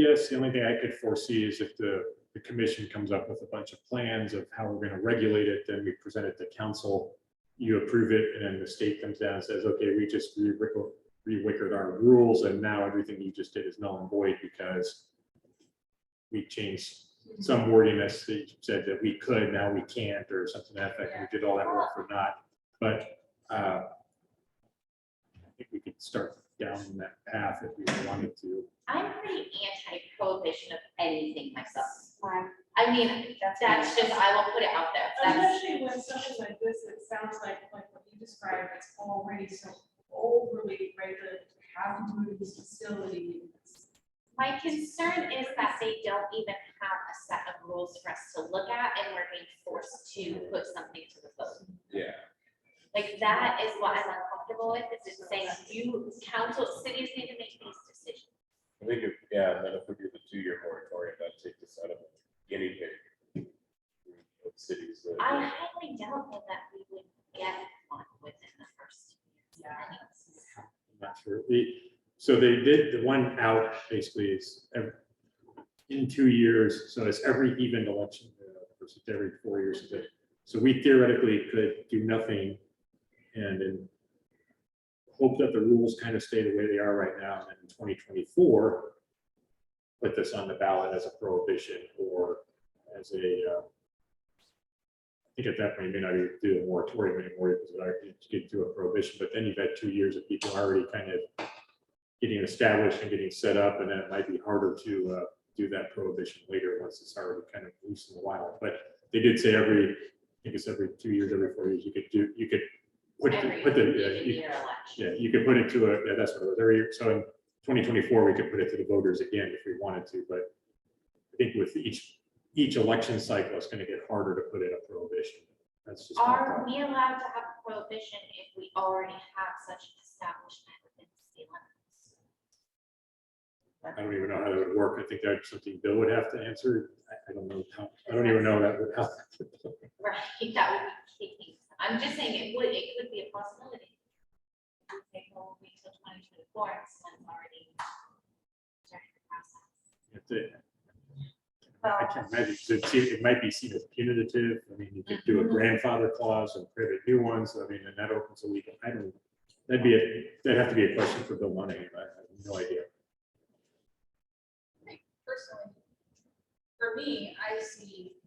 [SPEAKER 2] yes, the only thing I could foresee is if the commission comes up with a bunch of plans of how we're going to regulate it, then we present it to council, you approve it, and then the state comes down and says, okay, we just re-wickered our rules, and now everything you just did is null and void because we changed some wording that said that we could, now we can't, or something to that effect. We did all that work for naught. But I think we could start down that path if we wanted to.
[SPEAKER 1] I'm pretty anti-prohibition of anything myself.
[SPEAKER 3] Fine.
[SPEAKER 1] I mean, that's just, I will put it out there. That's,
[SPEAKER 5] Especially when something like this, it sounds like what you described, it's already so overly regulated, how to do these facilities.
[SPEAKER 1] my concern is that they don't even have a set of rules for us to look at, and we're being forced to put something to the vote.
[SPEAKER 4] Yeah.
[SPEAKER 1] Like, that is what I'm uncomfortable with, is it's saying you, council, cities need to make these decisions.
[SPEAKER 4] I think if, yeah, and then if we do the 2-year moratorium, that takes us out of guinea pig. Of cities that.
[SPEAKER 1] I highly doubt that we would get one within the first year.
[SPEAKER 2] I'm not sure. So they did, the one out basically is in 2 years, so it's every even election, versus every 4 years. So we theoretically could do nothing and then hope that the rules kind of stay the way they are right now, and in 2024, put this on the ballot as a prohibition or as a, I think at that point, you may not even do a moratorium anymore because it already get to a prohibition, but then you've had 2 years of people already kind of getting established and getting set up, and then it might be harder to do that prohibition later once it's already kind of loose in the wild. But they did say I think it's every 2 years, every 4 years, you could put you could put it to a, that's what it was, every year. So in 2024, we could put it to the voters again if we wanted to, but I think with each each election cycle, it's gonna get harder to put in a prohibition. That's just. my
[SPEAKER 1] Are
[SPEAKER 2] thought.
[SPEAKER 1] we allowed to have a prohibition if we already have such an establishment within city limits?
[SPEAKER 2] I don't even know how that would work. I think that's something Bill would have to answer. I don't know how, I don't even know that would help.
[SPEAKER 1] Right, that would be kicking. I'm just saying it could be a possibility. Okay, well, we till 2024, and someone's already starting the process.
[SPEAKER 2] I can't imagine, 'cause it might be seen as punitive. I mean, you could do a grandfather clause and create new ones. I mean, and that opens a week. I don't, that'd have to be a question for Bill Monahan. I have no idea.
[SPEAKER 9] Personally, for me, I see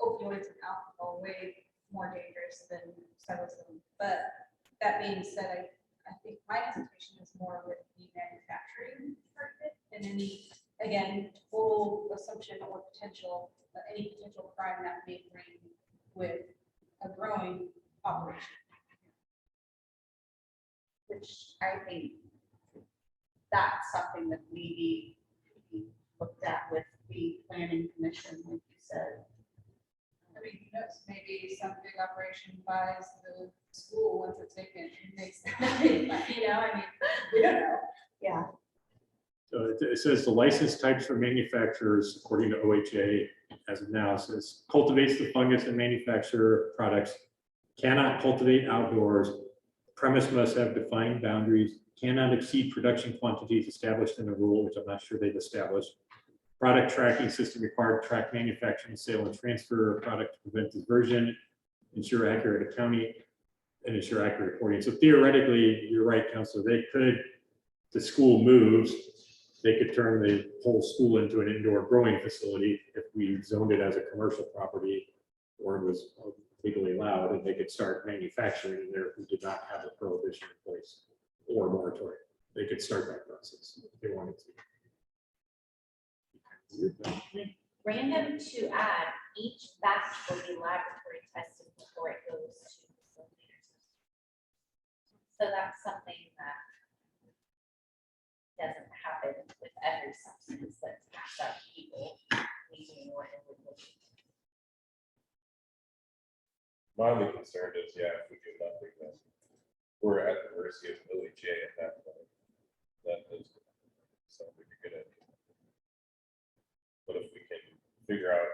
[SPEAKER 9] opioids and alcohol way more dangerous than psilocybin. But that being said, I think my hesitation is more with the manufacturing part of it and any, again, total assumption or potential, any potential crime that may bring with a growing operation.
[SPEAKER 3] Which I think that's something that maybe we looked at with the planning commission, like you said.
[SPEAKER 9] I mean, who knows, maybe some big operation buys the school once it's vacant and makes, you know, I mean, we don't know.
[SPEAKER 3] Yeah.
[SPEAKER 2] So it says the license types for manufacturers, according to OHA, as of now, says cultivates the fungus and manufacture products, cannot cultivate outdoors, premise must have defined boundaries, cannot exceed production quantities established in a rule, which I'm not sure they've established. Product tracking system required to track manufacturing, sale, and transfer of product to prevent diversion, ensure accurate accounting, and ensure accurate reporting. So theoretically, you're right, Councilor, they could, the school moves, they could turn the whole school into an indoor growing facility if we zoned it as a commercial property or it was legally allowed, and they could start manufacturing in there if we did not have a prohibition in place or a moratorium. They could start that process if they wanted to.
[SPEAKER 1] Random to add, each batch will be laboratory tested before it goes to facilitators. So that's something that doesn't happen with every substance that's passed out to people leaving or illegally.
[SPEAKER 4] My only concern is, yeah, if we do nothing, then we're at the mercy of OHA at that point. That is something we could get into. But if we can figure out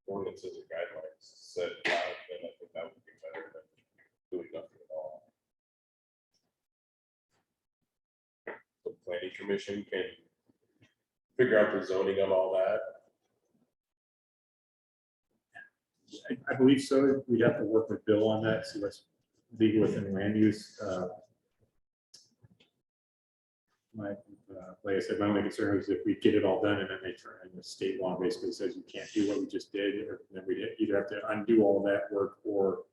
[SPEAKER 4] ordinances and guidelines set out, then I think that would be better than doing nothing at all. The planning commission can figure out the zoning on all that.
[SPEAKER 2] I believe so. We'd have to work with Bill on that, see what's legal within land use. Like I said, my only concern is if we get it all done and then they turn and the state law basically says you can't do what we just did, or then we either have to undo all that work or.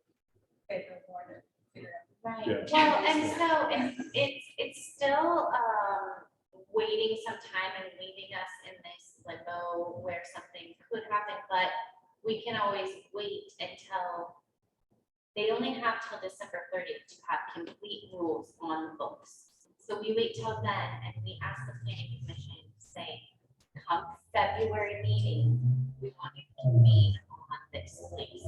[SPEAKER 9] Okay, no more to figure out.
[SPEAKER 1] Right,
[SPEAKER 2] Yeah.
[SPEAKER 1] well, and so it's still waiting some time and leaving us in this limbo where something could happen, but we can always wait until they only have till December 30th to have complete rules on the books. So we wait till then and we ask the planning commission, say, come February meeting, we want you to meet on this, please.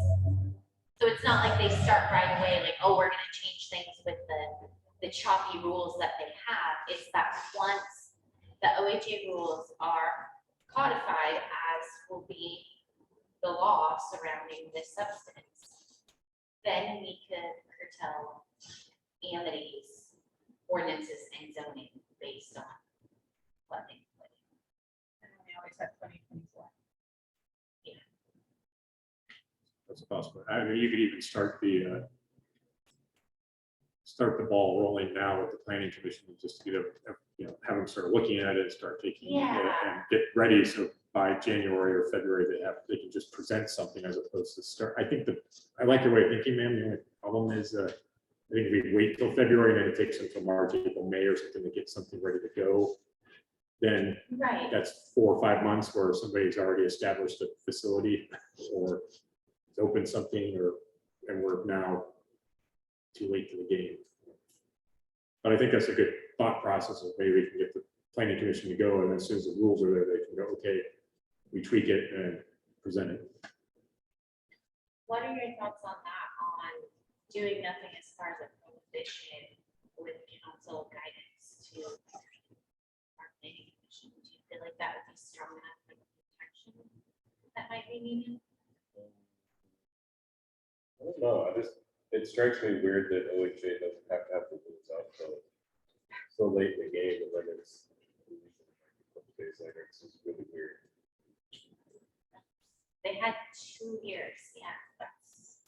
[SPEAKER 1] So it's not like they start right away, like, oh, we're gonna change things with the choppy rules that they have. It's that once the OHA rules are codified, as will be the law surrounding this substance, then we could curtail Amity's ordinances and zoning based on what they put in.
[SPEAKER 3] And we always have 2024.
[SPEAKER 2] That's possible. I mean, you could even start the ball rolling now with the planning commission, just to get have them start looking at it, start taking and get ready. So by January or February, they can just present something as opposed to start. I like your way of thinking, ma'am. The only problem is I think if we wait till February and then it takes until March, April, May or something to get something ready to go, then
[SPEAKER 1] Right.
[SPEAKER 2] that's 4 or 5 months where somebody's already established a facility or opened something, and we're now too late to the game. But I think that's a good thought process of maybe we can get the planning commission to go, and as soon as the rules are there, they can go, okay, we tweak it and present it.
[SPEAKER 1] What are your thoughts on that, on doing nothing as far as a prohibition with council guidance to our planning commission? Do you feel like that would be strong enough for the protection that might be needed?
[SPEAKER 4] I don't know, it strikes me weird that OHA doesn't have to have the rules out so late in the game, and then it's a couple days later. It's just really weird.
[SPEAKER 1] They had 2 years, yeah, that's.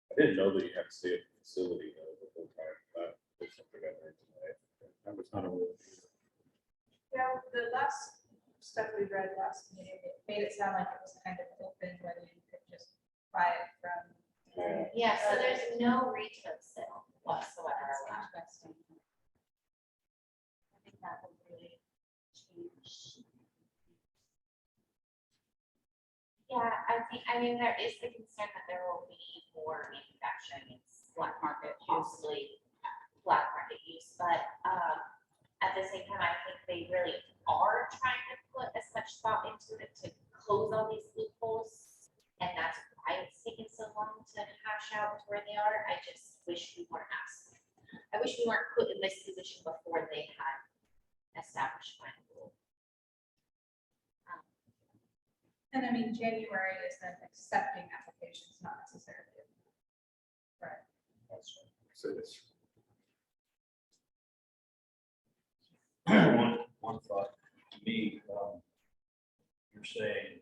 [SPEAKER 4] I didn't know that you had to stay at the facility though the whole time. That was something I learned tonight.
[SPEAKER 2] That was not a rule.
[SPEAKER 9] Yeah, the last stuff we read last meeting, it made it sound like it was kind of open, whether you could just buy it from.
[SPEAKER 1] Yeah, so there's no retail sale whatsoever.
[SPEAKER 9] That's interesting.
[SPEAKER 1] I think that would really change. Yeah, I mean, there is the concern that there will be more manufacturing, it's black market, possibly black market use, but at the same time, I think they really are trying to put as much thought into it to close all these loopholes. And that's why it's taken so long to hash out where they are. I just wish we weren't asked. I wish we weren't put in this position before they had established final rule.
[SPEAKER 9] And I mean, January is them accepting applications, not necessarily. Right.
[SPEAKER 2] So it's
[SPEAKER 7] One thought to me, you're saying,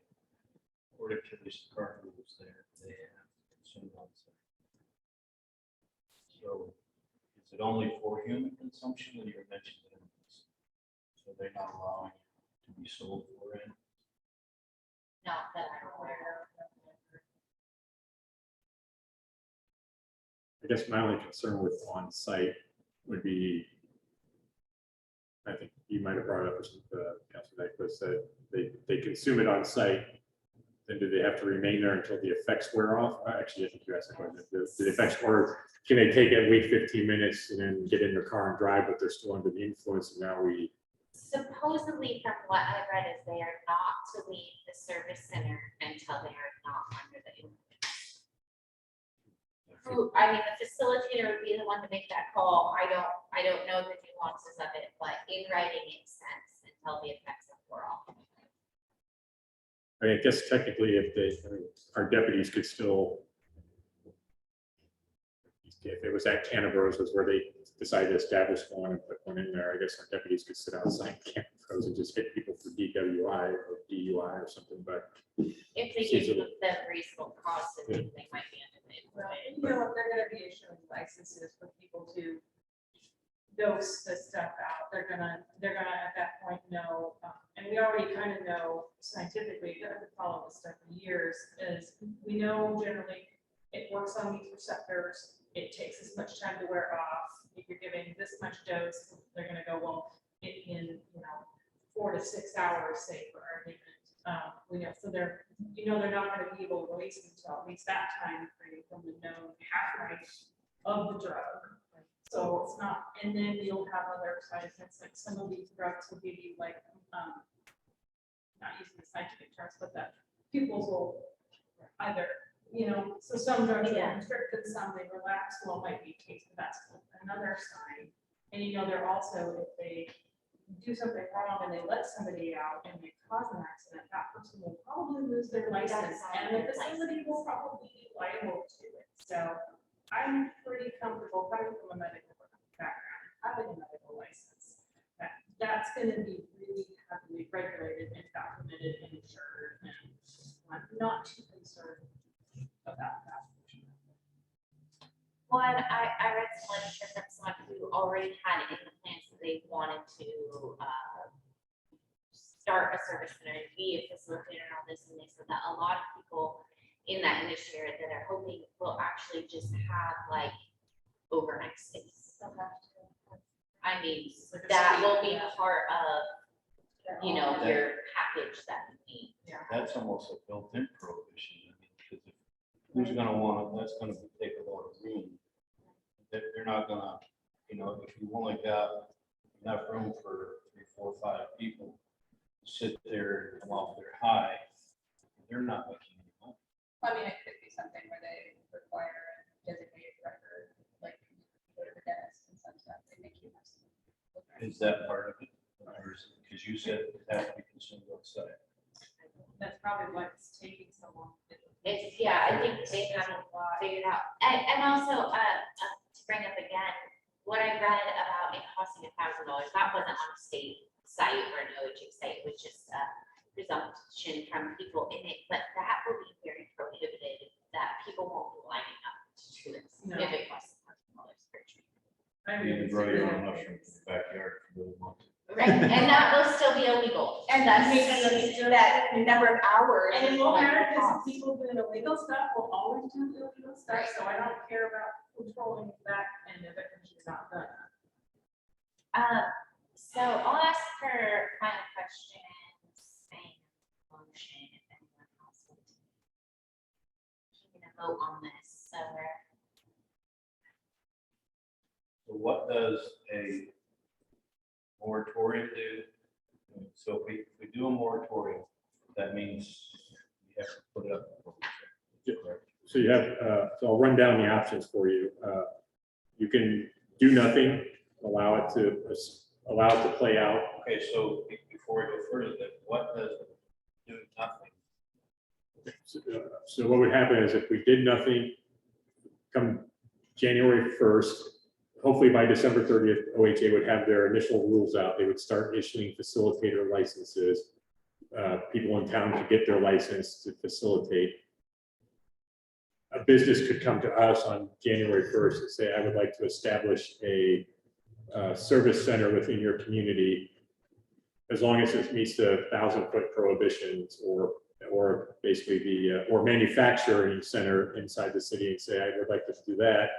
[SPEAKER 7] according to these current rules there, they have to consume on site. So is it only for human consumption when you're mentioning animals? So they're not allowing it to be sold for it?
[SPEAKER 1] Not that I'm aware of.
[SPEAKER 2] I guess my only concern with on-site would be, I think you might have brought it up, Councilor Dyche said, they consume it on site, then do they have to remain there until the effects wear off? Actually, I think you asked that question. The effects, or can they take it, wait 15 minutes and then get in their car and drive, but they're still under the influence, and now we.
[SPEAKER 1] Supposedly, from what I read, is they are not to leave the service center until they are not under the influence. I mean, the facilitator would be the one to make that call. I don't know the nuances of it, but in writing makes sense until the effects of wore off.
[SPEAKER 2] I mean, I guess technically, if our deputies could still, if it was at Canterbury's was where they decided to establish one and put one in there, I guess our deputies could sit outside Canterbury's and just hit people for DWI or DUI or something, but.
[SPEAKER 1] If they give them reasonable costs, I think they might be under the
[SPEAKER 5] Right,
[SPEAKER 1] influence.
[SPEAKER 5] and you know, if they're gonna be issuing licenses for people to dose the stuff out, they're gonna at that point know, and we already kind of know scientifically, that we follow this stuff for years, is we know generally it works on these receptors, it takes as much time to wear off. If you're giving this much dose, they're gonna go, well, in 4 to 6 hours, say, for argument. We know, so they're not gonna be able to release until at least that time frame from the known half-life of the drug. So it's not, and then you'll have other side effects, like some of these drugs will give you like, not using the scientific terms, but that pupils will either, so some drugs are restricted, some they relax, well, might be case, but that's another sign. And they're also, if they do something wrong and they let somebody out and they cause an accident, that person will probably lose their license and the facility will probably be liable to it. So I'm pretty comfortable coming from a medical background, having a medical license. That's gonna be really heavily regulated and documented and insured, and I'm not too concerned about that.
[SPEAKER 1] Well, and I read some literature from someone who already had it in the plans that they wanted to start a service center, be a facilitator and all this, and they said that a lot of people in that industry that are hoping will actually just have like overnight stays. I mean, that will be part of, your package that you need.
[SPEAKER 7] That's almost a built-in prohibition. I mean, because if who's gonna want it, that's gonna take a lot of room. They're not gonna you know, if you've only got enough room for 3, 4, 5 people, sit there and come off their high, they're not making any money.
[SPEAKER 3] I mean, it could be something where they require a designated record, like you go to the dentist and some stuff, they make you have some.
[SPEAKER 7] Is that part of it? Because you said it has to be consumed outside.
[SPEAKER 5] That's probably why it's taking so long.
[SPEAKER 1] It's, yeah, I think they haven't figured out, and also, to bring up again, what I read about it costing $1,000, that wasn't on a state site or an OHA site, it was just a presumption from people in it, but that will be very prohibited, that people won't be lining up to do this,
[SPEAKER 5] No.
[SPEAKER 1] if it costs $1,000 per tree.
[SPEAKER 5] I
[SPEAKER 7] You
[SPEAKER 5] mean,
[SPEAKER 7] can grow your own mushrooms in the backyard if you really want to.
[SPEAKER 1] Right, and that will still be illegal.
[SPEAKER 3] And that's, that number of hours.
[SPEAKER 5] And it
[SPEAKER 3] is
[SPEAKER 5] won't
[SPEAKER 3] what
[SPEAKER 5] matter
[SPEAKER 3] it
[SPEAKER 5] because
[SPEAKER 3] costs.
[SPEAKER 5] people doing illegal stuff will always do illegal stuff, so I don't care about controlling that end of it when she's not done.
[SPEAKER 1] So I'll ask for final questions and motion if anyone else wants to. Keeping a vote on this, so
[SPEAKER 7] So what does a moratorium do? So if we do a moratorium, that means you have to put it up.
[SPEAKER 2] So you have, so I'll run down the options for you. You can do nothing, allow it to play out.
[SPEAKER 7] Okay, so before we go further, then what does do nothing?
[SPEAKER 2] So what would happen is if we did nothing, come January 1st, hopefully by December 30th, OHA would have their initial rules out. They would start issuing facilitator licenses. People in town could get their license to facilitate. A business could come to us on January 1st and say, I would like to establish a service center within your community, as long as it meets the 1,000-foot prohibitions, or basically the or manufacturing center inside the city, and say, I would like to do that,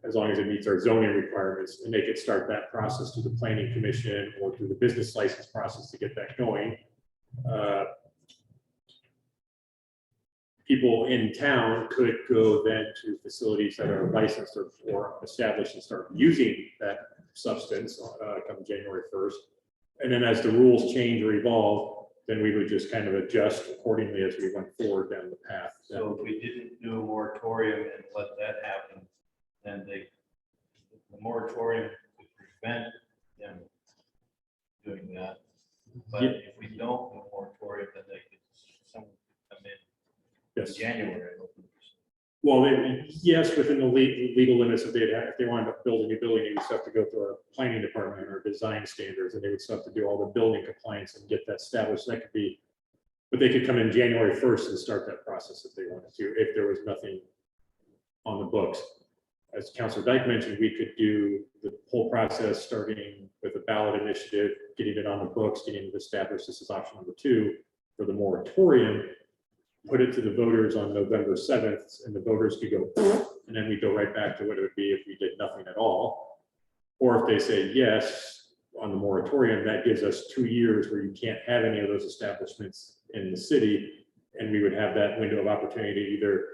[SPEAKER 2] as long as it meets our zoning requirements, and they could start that process through the planning commission or through the business license process to get that going. People in town could go then to facilities that are licensed or established and start using that substance come January 1st. And then as the rules change or evolve, then we would just kind of adjust accordingly as we went forward down the path.
[SPEAKER 7] So if we didn't do a moratorium and let that happen, then the moratorium would prevent them doing that. But
[SPEAKER 2] Yeah.
[SPEAKER 7] if we don't do a moratorium, then they could, someone could come in
[SPEAKER 2] Yes.
[SPEAKER 7] January.
[SPEAKER 2] Well, yes, within the legal limits that they'd have, if they wanted to build a new building, they would still have to go through our planning department and our design standards, and they would still have to do all the building compliance and get that established. That could be, but they could come in January 1st and start that process if they wanted to, if there was nothing on the books. As Councilor Dyche mentioned, we could do the whole process starting with a ballot initiative, getting it on the books, getting it established. This is option number 2 for the moratorium. Put it to the voters on November 7th, and the voters could go, and then we go right back to what it would be if we did nothing at all. Or if they say yes on the moratorium, that gives us 2 years where you can't have any of those establishments in the city. And we would have that window of opportunity to either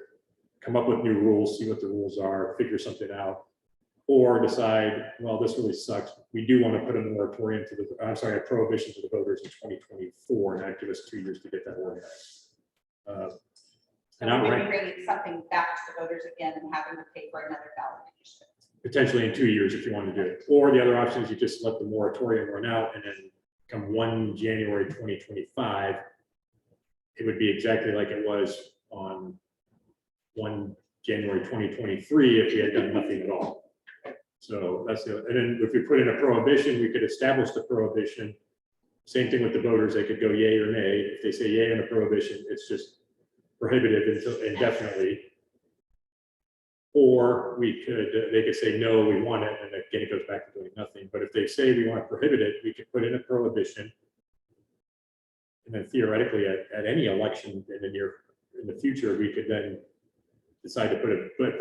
[SPEAKER 2] come up with new rules, see what the rules are, figure something out, or decide, well, this really sucks. We do want to put a moratorium to the, I'm sorry, a prohibition to the voters in 2024, and that give us 2 years to get that organized.
[SPEAKER 3] So
[SPEAKER 2] And
[SPEAKER 3] we would be
[SPEAKER 2] outright,
[SPEAKER 3] bringing something back to the voters again and having to pay for another ballot initiative.
[SPEAKER 2] potentially in 2 years if you want to do it. Or the other option is you just let the moratorium run out, and then come 1 January 2025, it would be exactly like it was on 1 January 2023 if we had done nothing at all. So that's the, and then if we put in a prohibition, we could establish the prohibition. Same thing with the voters, they could go yay or nay. If they say yay on a prohibition, it's just prohibited until indefinitely. Or we could, they could say, no, we want it, and again, it goes back to doing nothing. But if they say we want to prohibit it, we could put in a prohibition. And then theoretically, at any election in the future, we could then decide to put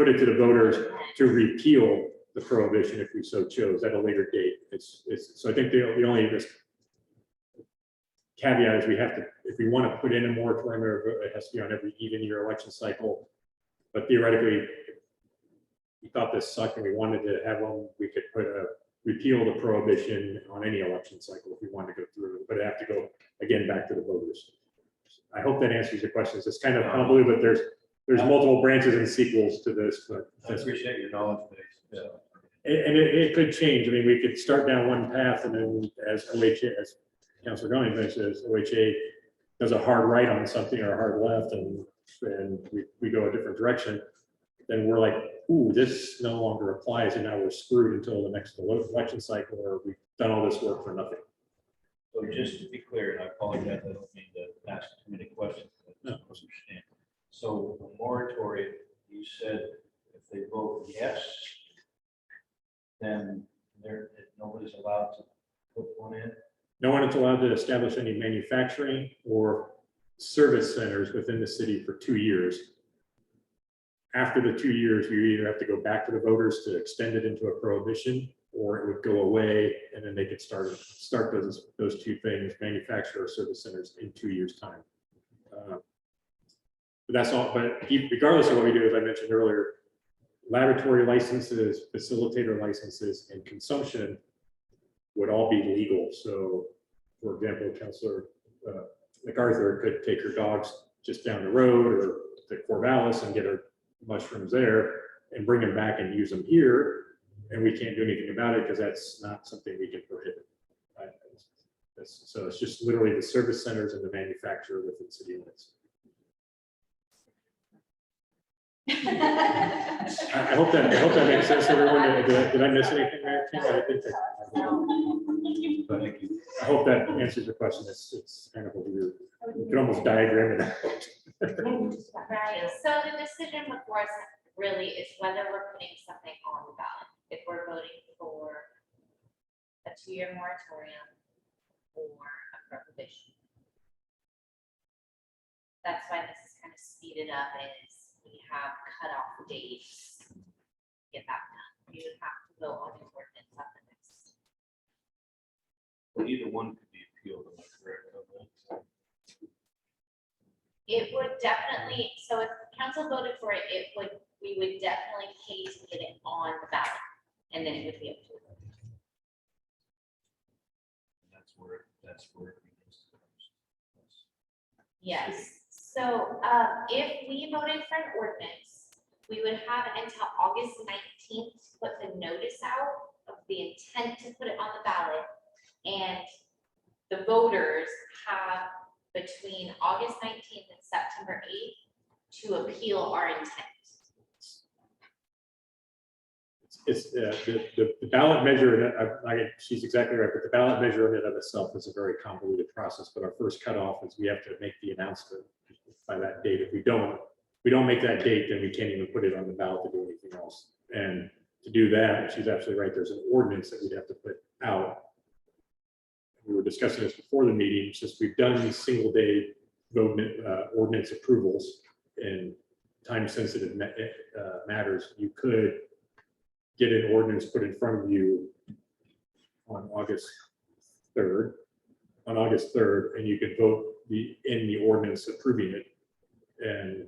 [SPEAKER 2] it to the voters to repeal the prohibition if we so chose at a later date. So I think the only caveat is we have to, if we want to put in a moratorium, it has to be on every even year election cycle. But theoretically, we thought this sucked and we wanted to have them, we could repeal the prohibition on any election cycle if we wanted to go through, but it'd have to go again back to the voters. I hope that answers your questions. It's kind of convoluted, but there's multiple branches and sequels to this, but
[SPEAKER 7] I appreciate your knowledge base. Yeah.
[SPEAKER 2] and it could change. I mean, we could start down one path and then as OHA, as Councilor Dunlap says, OHA does a hard right on something or a hard left and we go a different direction. Then we're like, ooh, this no longer applies and now we're screwed until the next election cycle or we've done all this work for nothing.
[SPEAKER 7] So just to be clear, and I apologize, I don't mean to ask too many questions. But I don't understand. So the moratorium, you said if they vote yes, then nobody's allowed to put one in?
[SPEAKER 2] No one is allowed to establish any manufacturing or service centers within the city for 2 years. After the 2 years, you either have to go back to the voters to extend it into a prohibition, or it would go away, and then they could start those two things, manufacturer or service centers, in 2 years' time. But that's all. But regardless of what we do, as I mentioned earlier, laboratory licenses, facilitator licenses, and consumption would all be legal. So, for example, Councilor McArthur could take her dogs just down the road or to Corvallis and get her mushrooms there and bring them back and use them here. And we can't do anything about it because that's not something we can prohibit. Right? So it's just literally the service centers and the manufacturer within city limits. I hope that makes sense, everyone. Did I miss anything there, Tim? I think that. Thank you. I hope that answers your question. It's kind of a weird. You can almost diagram it out.
[SPEAKER 1] Right, so the decision before us really is whether we're putting something on the ballot. If we're voting for a 2-year moratorium or a prohibition. That's why this is kind of speeded up, is we have cutoff dates. to Get that done. You would have to go on the ordinance on the next.
[SPEAKER 7] But either one could be appealed, am I correct on that?
[SPEAKER 1] It would definitely, so if council voted for it, we would definitely pay to get it on the ballot. And then it would be up to the voters.
[SPEAKER 7] That's where it begins to come.
[SPEAKER 1] Yes, so if we voted for an ordinance, we would have until August 19th to put the notice out of the intent to put it on the ballot. And the voters have between August 19th and September 8th to appeal our intent.
[SPEAKER 2] It's the ballot measure, she's exactly right, but the ballot measure in and of itself is a very convoluted process. But our first cutoff is we have to make the announcement by that date. If we don't make that date, then we can't even put it on the ballot to do anything else. And to do that, she's absolutely right, there's an ordinance that we'd have to put out. We were discussing this before the meeting, since we've done these single day vote ordinance approvals in time sensitive matters, you could get an ordinance put in front of you on August 3rd, and you could vote in the ordinance approving it. And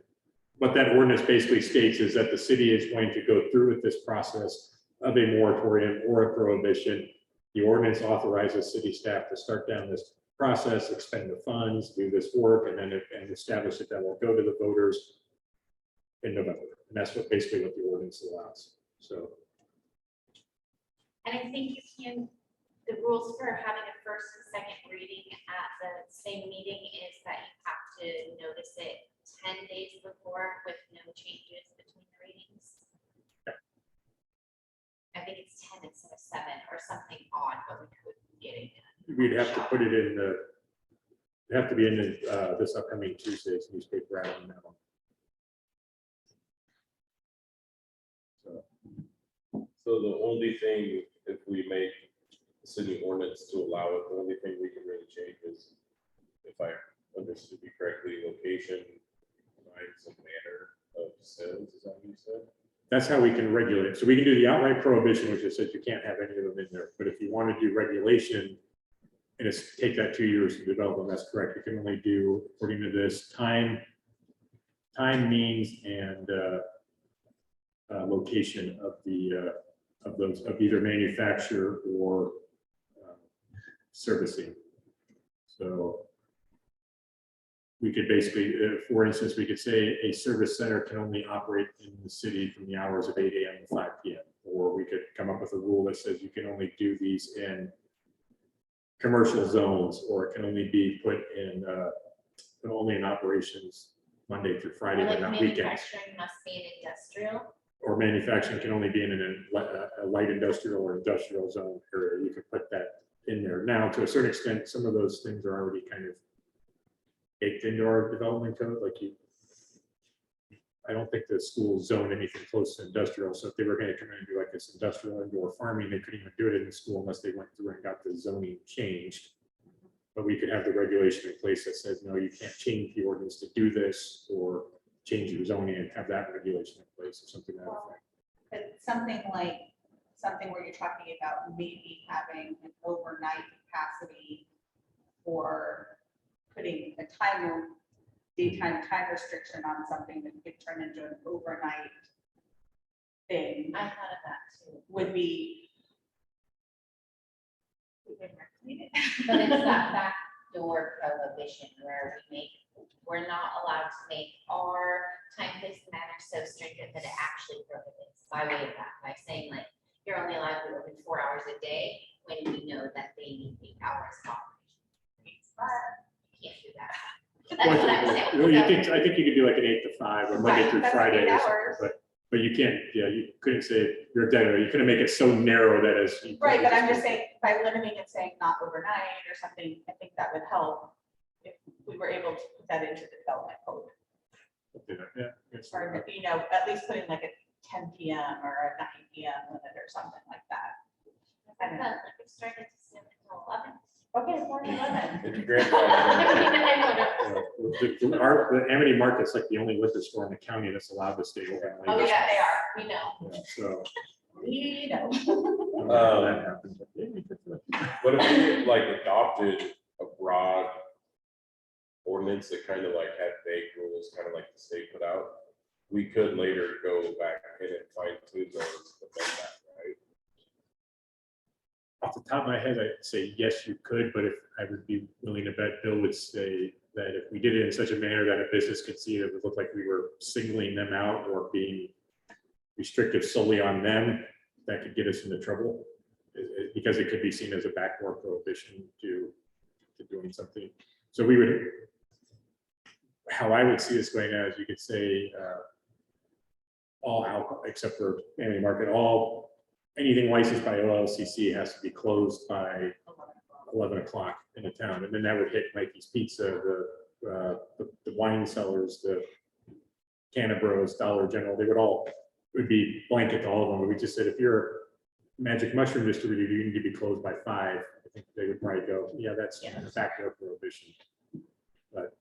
[SPEAKER 2] what that ordinance basically states is that the city is going to go through with this process of a moratorium or a prohibition. The ordinance authorizes city staff to start down this process, expend the funds, do this work, and then establish that will go to the voters in November. And that's basically what the ordinance allows. So.
[SPEAKER 1] And I think you can, the rules for having a first and second reading at the same meeting is that you have to notice it 10 days before with no changes between the readings. I think it's 10 instead of 7 or something odd, but we could get it done.
[SPEAKER 2] We'd have to put it in the, it'd have to be in this upcoming Tuesday's newspaper ad on that one.
[SPEAKER 4] So the only thing, if we make the city ordinance to allow it, the only thing we can really change is, if I understood you correctly, location, times, and manner of sales, is that what you said?
[SPEAKER 2] That's how we can regulate it. So we can do the outright prohibition, which is that you can't have any of them in there. But if you want to do regulation, and it's take that 2 years to develop them, that's correct. You can only do, according to this, time, means, and location of the, of those, of either manufacture or servicing. So we could basically, for instance, we could say a service center can only operate in the city from the hours of 8 AM to 5 PM. Or we could come up with a rule that says you can only do these in commercial zones, or it can only be put in, only in operations Monday through Friday,
[SPEAKER 1] Or
[SPEAKER 2] but
[SPEAKER 1] like
[SPEAKER 2] not weekends.
[SPEAKER 1] manufacturing must be an industrial.
[SPEAKER 2] Or manufacturing can only be in a light industrial or industrial zone area. You could put that in there. Now, to a certain extent, some of those things are already kind of baked into our development code, like I don't think the schools zone anything close to industrial, so if they were gonna come in and do like this industrial indoor farming, they couldn't even do it in the school unless they went through and got the zoning changed. But we could have the regulation in place that says, no, you can't change the ordinance to do this, or change your zoning and have that regulation in place, or something like that.
[SPEAKER 3] But something where you're talking about maybe having an overnight capacity for putting a timer, daytime time restriction on something that could turn into an overnight thing
[SPEAKER 1] I thought of that too.
[SPEAKER 3] would be.
[SPEAKER 1] But it's that backdoor prohibition where we're not allowed to make our time, place, and manner so stringent that it actually prohibits by way of that, by saying like, you're only allowed to open 4 hours a day when we know that they need 8 hours of operation. You can't do that. That's what I'm saying.
[SPEAKER 2] Well,
[SPEAKER 1] So-
[SPEAKER 2] I think you could do like an 8 to 5 or Monday
[SPEAKER 3] Right,
[SPEAKER 2] through
[SPEAKER 3] that's
[SPEAKER 2] Friday
[SPEAKER 3] 8
[SPEAKER 2] or something,
[SPEAKER 3] hours.
[SPEAKER 2] but you can't, yeah, you couldn't say you're dead, or you couldn't make it so narrow that as.
[SPEAKER 3] Right, but I'm just saying, by limiting it, saying not overnight or something, I think that would help if we were able to put that into the development code.
[SPEAKER 2] Yeah, it's-
[SPEAKER 3] Or, you know, at least put in like a 10 PM or a 9 PM limit or something like that. I don't know.
[SPEAKER 1] But like, it's started to seem until 11.
[SPEAKER 3] Okay, 4/11.
[SPEAKER 4] It's your grandfather.
[SPEAKER 2] The Amity Market's like the only liquor store in the county that's allowed to stay open.
[SPEAKER 1] Oh,
[SPEAKER 2] late.
[SPEAKER 1] yeah,
[SPEAKER 3] they are.
[SPEAKER 1] we know.
[SPEAKER 2] Yeah, so.
[SPEAKER 3] You know.
[SPEAKER 2] I don't know how that happened, but yeah, we could do it.
[SPEAKER 4] What if we like adopted a broad ordinance that kind of like had vague rules, kind of like the state put out? We could later go back in and fine tune those, amend that, right?
[SPEAKER 2] Off the top of my head, I'd say yes, you could, but if I would be willing to bet Bill would say that if we did it in such a manner that a business could see it, it would look like we were singling them out or being restrictive solely on them, that could get us into trouble. Because it could be seen as a backdoor prohibition to doing something. So we would, how I would see this going out is you could say all alcohol, except for Amity Market, anything licensed by OLCC has to be closed by 11 o'clock in the town. And then that would hit Mikey's Pizza, the wine cellars, the Canabros, Dollar General, they would be blanket to all of them. But we just said, if you're a magic mushroom distributor, you need to be closed by 5. I think they would probably go, yeah, that's a backdoor prohibition. But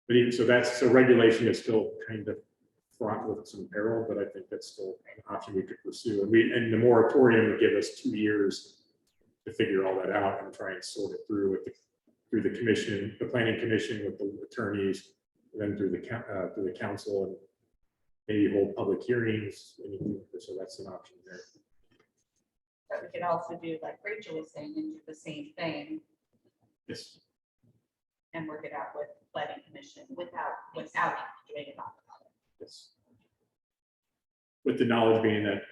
[SPEAKER 2] even so, so regulation is still kind of fraught with some peril, but I think that's still an option we could pursue. And the moratorium would give us 2 years to figure all that out and try and sort it through through the commission, the planning commission with the attorneys, then through the council, and maybe hold public hearings. So that's an option there.
[SPEAKER 3] But we could also do like Rachel was saying and do the same thing
[SPEAKER 2] Yes.
[SPEAKER 3] and work it out with planning commission without doing it on.
[SPEAKER 2] Yes. With the knowledge being that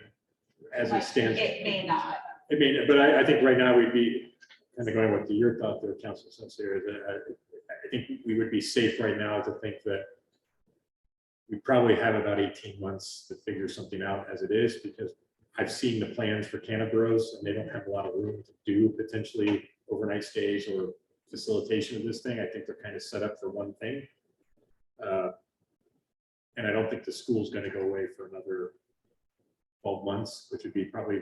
[SPEAKER 2] as it stands.
[SPEAKER 3] It may not.
[SPEAKER 2] I mean, but I think right now we'd be kind of going with your thought there, Councilor Saucier, that I think we would be safe right now to think that we probably have about 18 months to figure something out as it is, because I've seen the plans for Canabros and they don't have a lot of room to do potentially overnight stays or facilitation of this thing. I think they're kind of set up for one thing. And I don't think the school's going to go away for another 12 months, which would be probably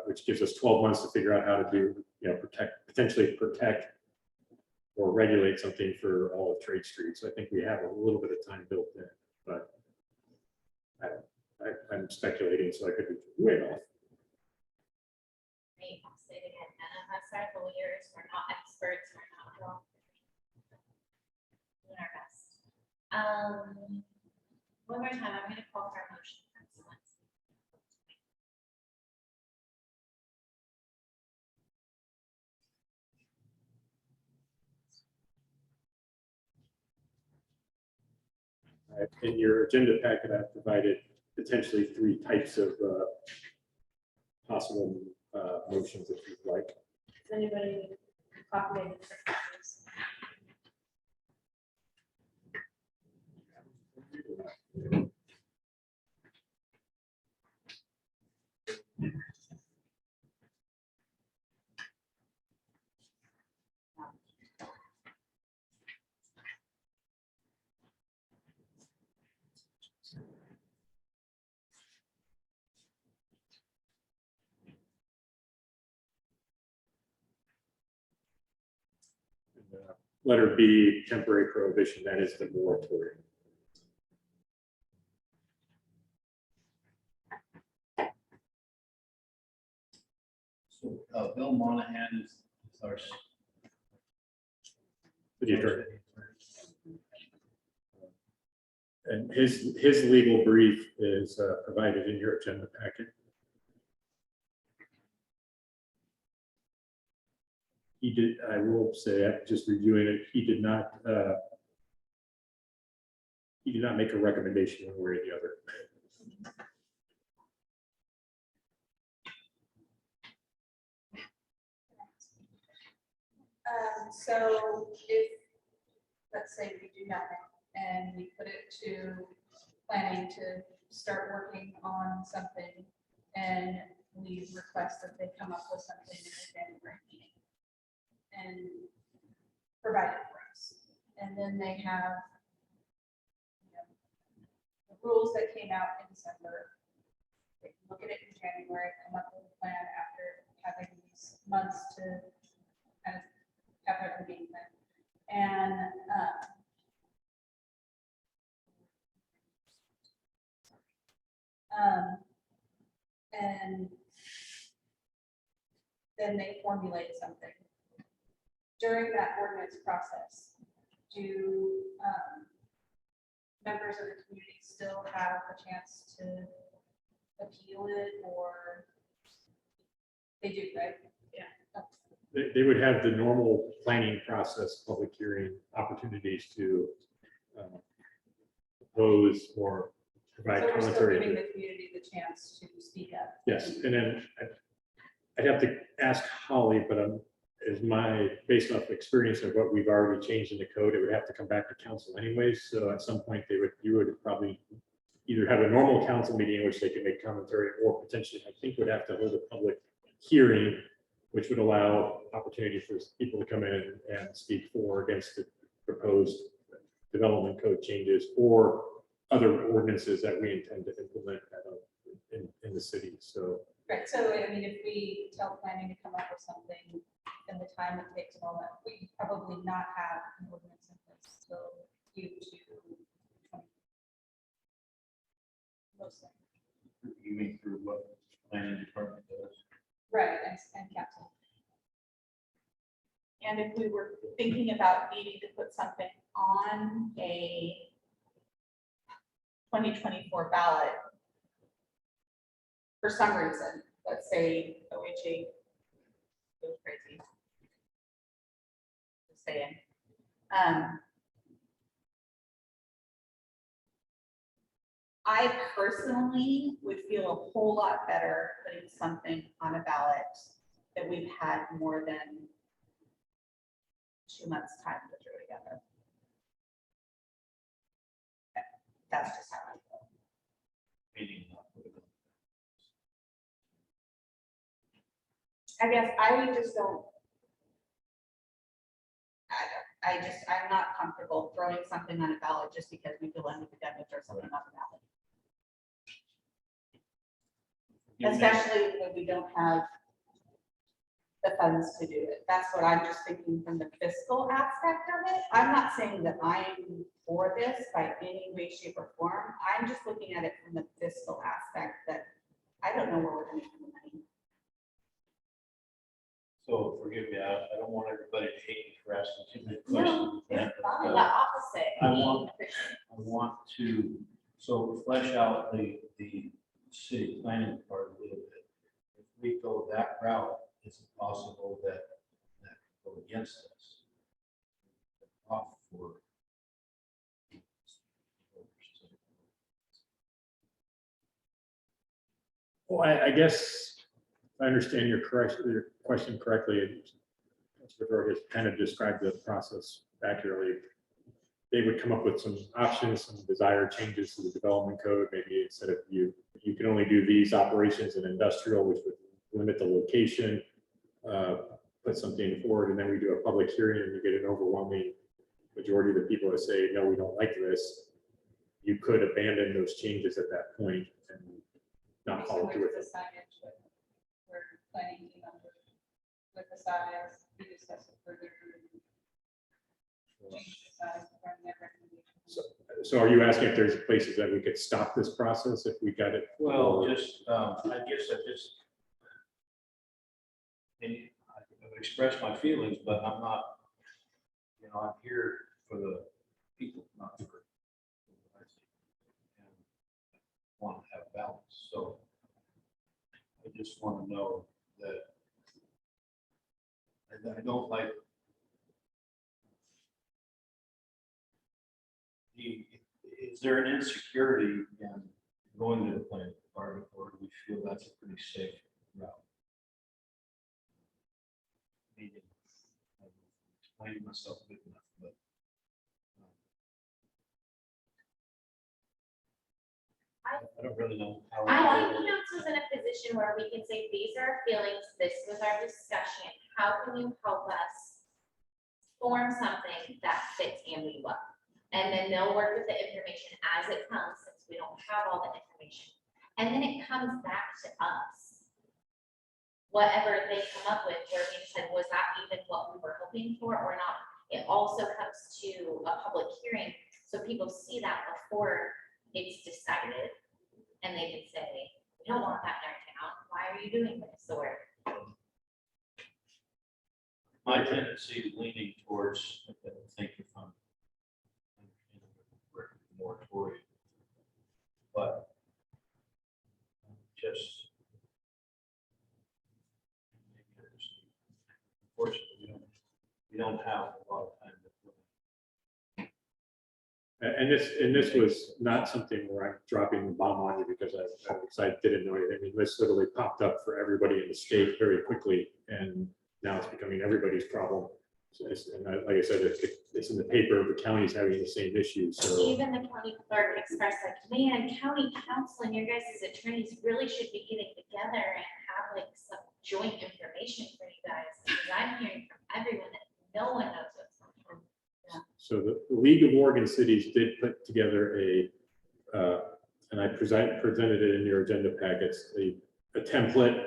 [SPEAKER 2] which gives us 12 months to figure out how to do, potentially protect or regulate something for all of Trade Street. So I think we have a little bit of time built in, but I'm speculating, so I could be way off.
[SPEAKER 1] I'll say it again, none of us are lawyers, we're not experts, we're not law. Doing our best. One more time, I'm gonna call for a motion.
[SPEAKER 2] In your agenda packet, I've provided potentially 3 types of possible motions if you'd like.
[SPEAKER 6] Does anybody copy this?
[SPEAKER 2] Letter B, temporary prohibition, that is the moratorium.
[SPEAKER 7] So Bill Monahan is our.
[SPEAKER 2] City attorney. And his legal brief is provided in your agenda packet. He did, I will say, just reviewing it, he did not make a recommendation one way or the other.
[SPEAKER 9] So if, let's say we do nothing and we put it to planning to start working on something and we request that they come up with something in the January meeting and provide it for us. And then they have, you know, the rules that came out in December. They can look at it in January, come up with a plan after having these months to kind of have everything plan. And and then they formulate something. During that ordinance process, do members of the community still have a chance to appeal it, or they do, right? Yeah.
[SPEAKER 2] They would have the normal planning process, public hearing opportunities to propose or provide
[SPEAKER 9] So we're still
[SPEAKER 2] commentary.
[SPEAKER 9] giving the community the chance to speak up.
[SPEAKER 2] Yes, and then I'd have to ask Holly, but based off experience of what we've already changed in the code, it would have to come back to council anyways. So at some point you would probably either have a normal council meeting in which they could make commentary, or potentially, I think, would have to hold a public hearing, which would allow opportunity for people to come in and speak for or against the proposed development code changes or other ordinances that we intend to implement in the city. So.
[SPEAKER 9] Right, so I mean, if we tell planning to come up with something, and the time it takes and all that, we probably not have an ordinance in place till Q2. Mostly.
[SPEAKER 7] You mean through what planning department does?
[SPEAKER 9] Right, and council. And if we were thinking about needing to put something on a 2024 ballot, for some reason, let's say OHA goes crazy. Just saying. I personally would feel a whole lot better putting something on a ballot that we've had more than 2 months' time to throw together. That's just how I feel.
[SPEAKER 7] Meaning not put it on.
[SPEAKER 9] I guess I would just don't. I'm not comfortable throwing something on a ballot just because we feel like we've got to throw something on the ballot. Especially when we don't have the funds to do it. That's what I'm just thinking from the fiscal aspect of it. I'm not saying that I'm for this by any way, shape, or form. I'm just looking at it from the fiscal aspect that I don't know where we're going to get the money.
[SPEAKER 7] So forgive me, I don't want everybody to hate me for asking too many
[SPEAKER 9] No,
[SPEAKER 7] questions.
[SPEAKER 9] it's fine.
[SPEAKER 7] but
[SPEAKER 9] The opposite.
[SPEAKER 7] I want to, so flesh out the city planning part a little bit. If we go that route, is it possible that go against us? Off for
[SPEAKER 2] Well, I guess if I understand your question correctly, Mr. Bojorquez kind of described the process accurately. They would come up with some options, some desired changes to the development code. Maybe instead of you can only do these operations in industrial, which would limit the location, put something forward, and then we do a public hearing and you get an overwhelming majority of the people that say, no, we don't like this. You could abandon those changes at that point and not follow through with
[SPEAKER 9] The
[SPEAKER 2] it.
[SPEAKER 9] signage, but we're planning to with the size, we discuss it further. Change the size from their recommendation.
[SPEAKER 2] So are you asking if there's places that we could stop this process if we got it?
[SPEAKER 7] Well, just, I guess I've expressed my feelings, but I'm not, I'm here for the people, not for. Want to have balance, so I just want to know that I don't like is there an insecurity in going to the planning department, or do we feel that's a pretty safe route? Maybe I'm explaining myself good enough, but I don't really know how.
[SPEAKER 1] I think council's in a position where we can say, these are our feelings, this was our discussion, how can you help us form something that fits Amity well? And then they'll work with the information as it comes, since we don't have all the information. And then it comes back to us. Whatever they come up with, where we said, was that even what we were hoping for or not? It also comes to a public hearing, so people see that before it's decided, and they can say, we don't want that in our town, why are you doing this? Or
[SPEAKER 7] My tendency is leaning towards, thank you, fund. Moratorium. But just unfortunately, we don't have a lot of time to.
[SPEAKER 2] And this was not something where I'm dropping the bomb on you because I didn't know anything. I mean, this literally popped up for everybody in the state very quickly, and now it's becoming everybody's problem. So like I said, it's in the paper. The county's having the same issue. So
[SPEAKER 1] even the county clerk expressed like, man, county council and your guys' attorneys really should be getting together and have like some joint information for you guys. Because I'm hearing from everyone that no one knows what's going on.
[SPEAKER 2] So the League of Oregon Cities did put together and I presented it in your agenda packets, a template,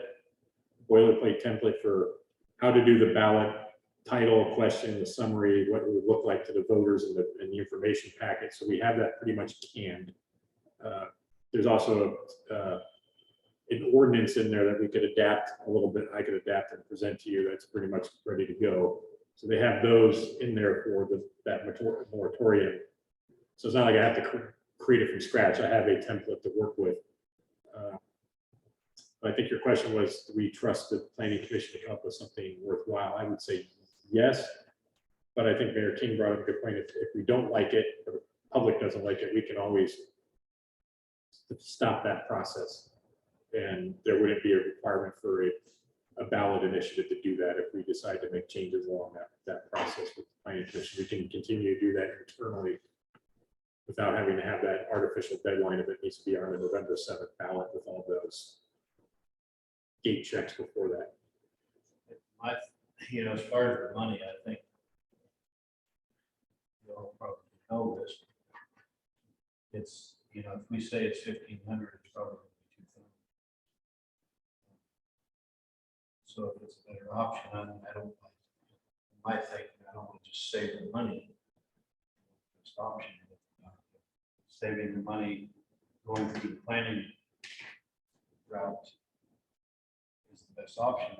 [SPEAKER 2] boilerplate template for how to do the ballot title, question, the summary, what it would look like to the voters and the information packet. So we have that pretty much canned. There's also an ordinance in there that we could adapt a little bit. I could adapt and present to you. That's pretty much ready to go. So they have those in there for that moratorium. So it's not like I have to create it from scratch. I have a template to work with. I think your question was, do we trust the planning commission to come up with something worthwhile? I would say yes, but I think Mayor King brought up a good point. If we don't like it, or the public doesn't like it, we can always stop that process. And there wouldn't be a requirement for a ballot initiative to do that if we decide to make changes along that process with the planning commission. We can continue to do that internally without having to have that artificial deadline if it needs to be on the November 7th ballot with all those gate checks before that.
[SPEAKER 7] As far as the money, I think you all probably know this. It's, if we say it's 1,500, it's probably 2,000. So if it's a better option, I don't, my thinking, I don't want to just save the money. It's option. Saving the money going through the planning route is the best option.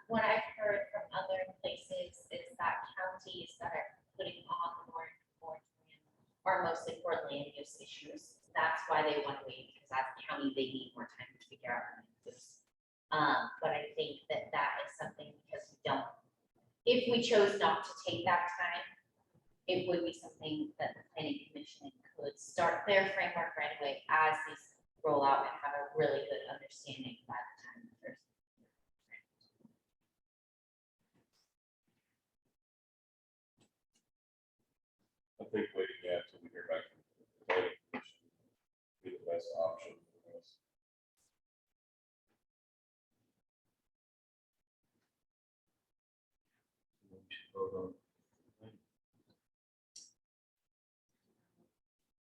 [SPEAKER 1] What I've heard from other places is that counties that are putting on the moratorium are mostly for land use issues. That's why they want to wait, because as a county, they need more time to figure out land use. But I think that is something, because we don't, if we chose not to take that time, it would be something that the planning commission could start their framework right away as these roll out and have a really good understanding by the time the first.
[SPEAKER 4] I think waiting yet till we hear back from the planning commission would be the best option for us.
[SPEAKER 7] We should vote on.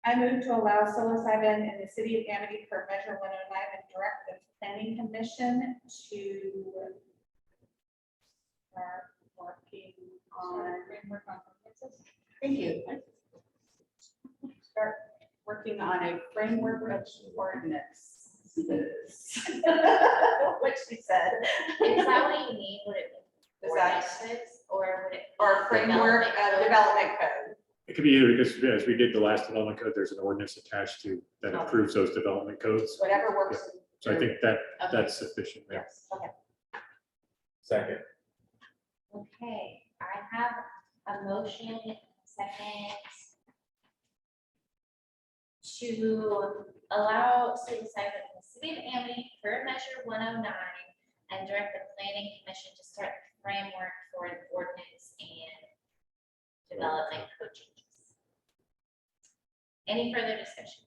[SPEAKER 3] I move to allow psilocybin in the city of Amity per measure 109 and direct the planning commission to start working on framework on ordinances. Thank you. Start working on a framework of ordinance. What she said.
[SPEAKER 1] Is that what you need? Would it be
[SPEAKER 3] Is that-
[SPEAKER 1] ordinances, or would it? be
[SPEAKER 3] Or framework of development code.
[SPEAKER 2] It could be either, because as we did the last development code, there's an ordinance attached to that approves those development codes.
[SPEAKER 3] Whatever works.
[SPEAKER 2] So I think that
[SPEAKER 1] Okay.
[SPEAKER 2] that's sufficient there.
[SPEAKER 3] Yes, okay.
[SPEAKER 4] Second.
[SPEAKER 1] Okay, I have a motion, second, to allow psilocybin in the city of Amity per measure 109 and direct the planning commission to start the framework for an ordinance and development code changes. Any further discussion?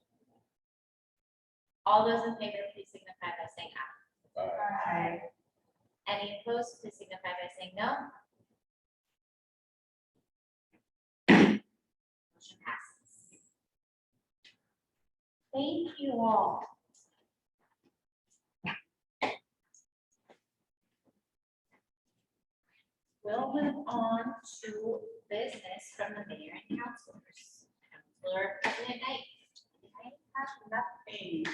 [SPEAKER 1] All those in favor, please signify by saying aye.
[SPEAKER 3] Aye.
[SPEAKER 1] Any opposed, please signify by saying no. Motion passes. Thank you all. We'll move on to business from the mayor and councilors. Councilor President Knight.
[SPEAKER 3] I have nothing,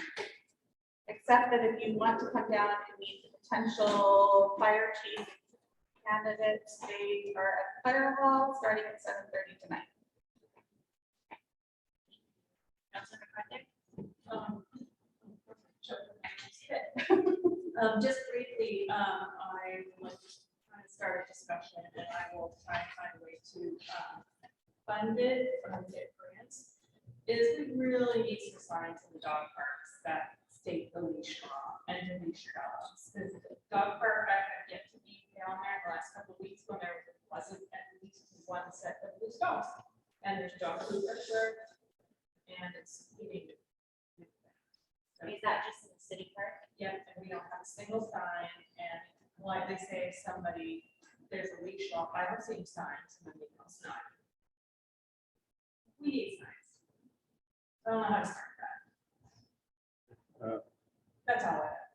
[SPEAKER 3] except that if you want to come down and meet the potential fire chief candidates, they are at fire hall starting at 7:30 tonight.
[SPEAKER 1] Councilor McArthur.
[SPEAKER 5] Just briefly, I would like to kind of start a discussion, and I will try and find a way to fund it from the grants. Is we really need some signs in the dog parks that state the leash law and the leash dogs. Because the dog park, I have yet to be down there in the last couple of weeks when there wasn't at least one set of loose dogs. And there's dog food everywhere, and it's eating.
[SPEAKER 1] Is that just in the city park?
[SPEAKER 5] Yeah, and we don't have a single sign, and like they say, somebody, there's a leash law, I don't see signs, and then they don't sign. We need signs. I don't know how to start that. That's all I have.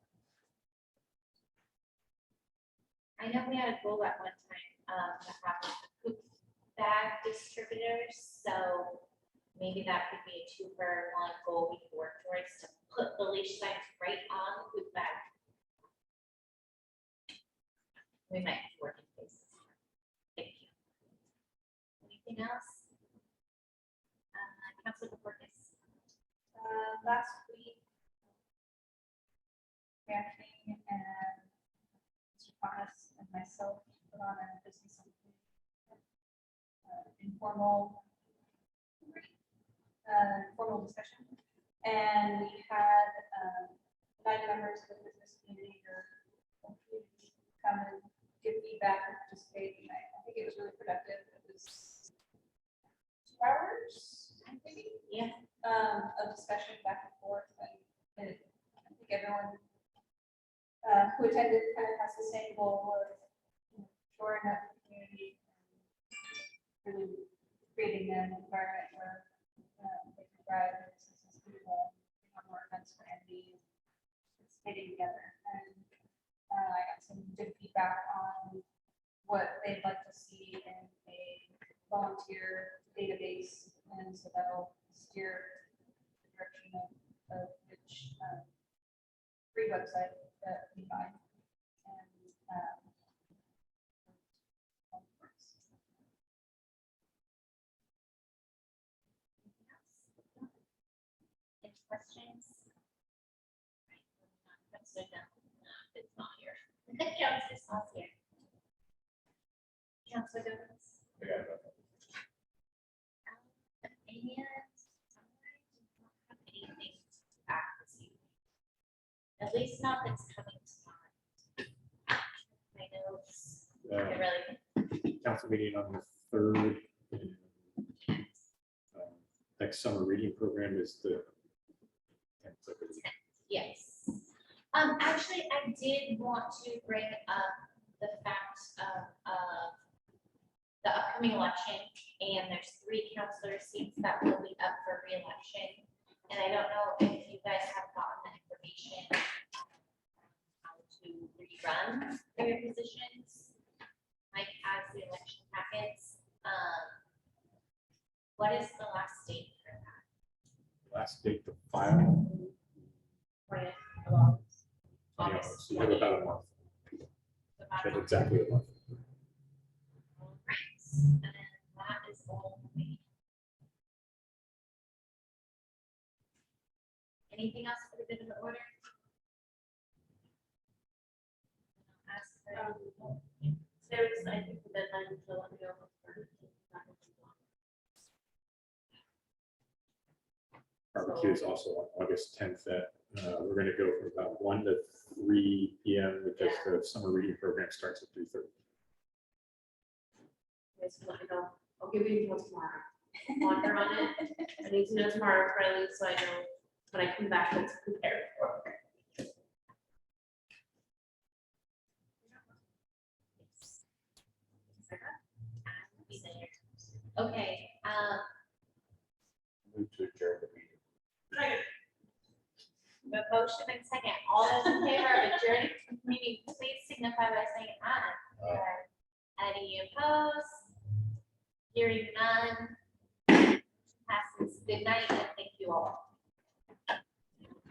[SPEAKER 1] I know we had a goal at one time, to have poop bag distributors, so maybe that could be a 2-for-1 goal we could work towards, to put the leash signs right on the poop bag. We might be working places. Thank you. Anything else? Councilor Bojorquez.
[SPEAKER 3] Last week, Anthony and Mr. Thomas and myself put on a business informal discussion. And we had 9 members of the business community come and give feedback and participate. And I think it was really productive. It was 2 hours, I think.
[SPEAKER 1] Yeah.
[SPEAKER 3] Of discussion back and forth, and I think everyone who attended kind of has the same goal of shoring up the community, and really creating an environment where they can thrive and businesses can have more events for Amity, participating together. And I got some good feedback on what they'd like to see in a volunteer database, and so that'll steer the direction of which free website that we find. And
[SPEAKER 1] Any questions? Councilor Dunlap is not here. Councilor Saucier. Councilor Douglas.
[SPEAKER 4] I got nothing.
[SPEAKER 1] I don't have anything back this evening. At least not that's coming tomorrow. My notes, I really,
[SPEAKER 2] Council meeting on the 3rd. Next summer reading program is the 10th, I believe.
[SPEAKER 1] yes. Actually, I did want to bring up the fact of the upcoming election, and there's 3 councilor seats that will be up for reelection. And I don't know if you guys have gotten the information how to rerun their positions, like as the election packets. What is the last date for that?
[SPEAKER 2] Last date to file.
[SPEAKER 6] 20th of August.
[SPEAKER 1] August
[SPEAKER 2] So we have about a month. That's exactly a month.
[SPEAKER 1] Right, and that is all. Anything else for the good of the order? Ask for-
[SPEAKER 6] There's, I think, the deadline to let me know.
[SPEAKER 2] Barbecue is also on August 10th. We're going to go from about 1 to 3 p.m. because the summer reading program starts at 3:30.
[SPEAKER 6] Guys can let me know. I'll give you until tomorrow. Wander on it. I need to know tomorrow, Riley, so I know when I come back, let's prepare for it.
[SPEAKER 1] Okay,
[SPEAKER 4] Move to adjourn the meeting.
[SPEAKER 1] the motion and second, all those in favor of adjourning the meeting, please signify by saying aye. Any opposed? Hearing none. Passes. Good night and thank you all.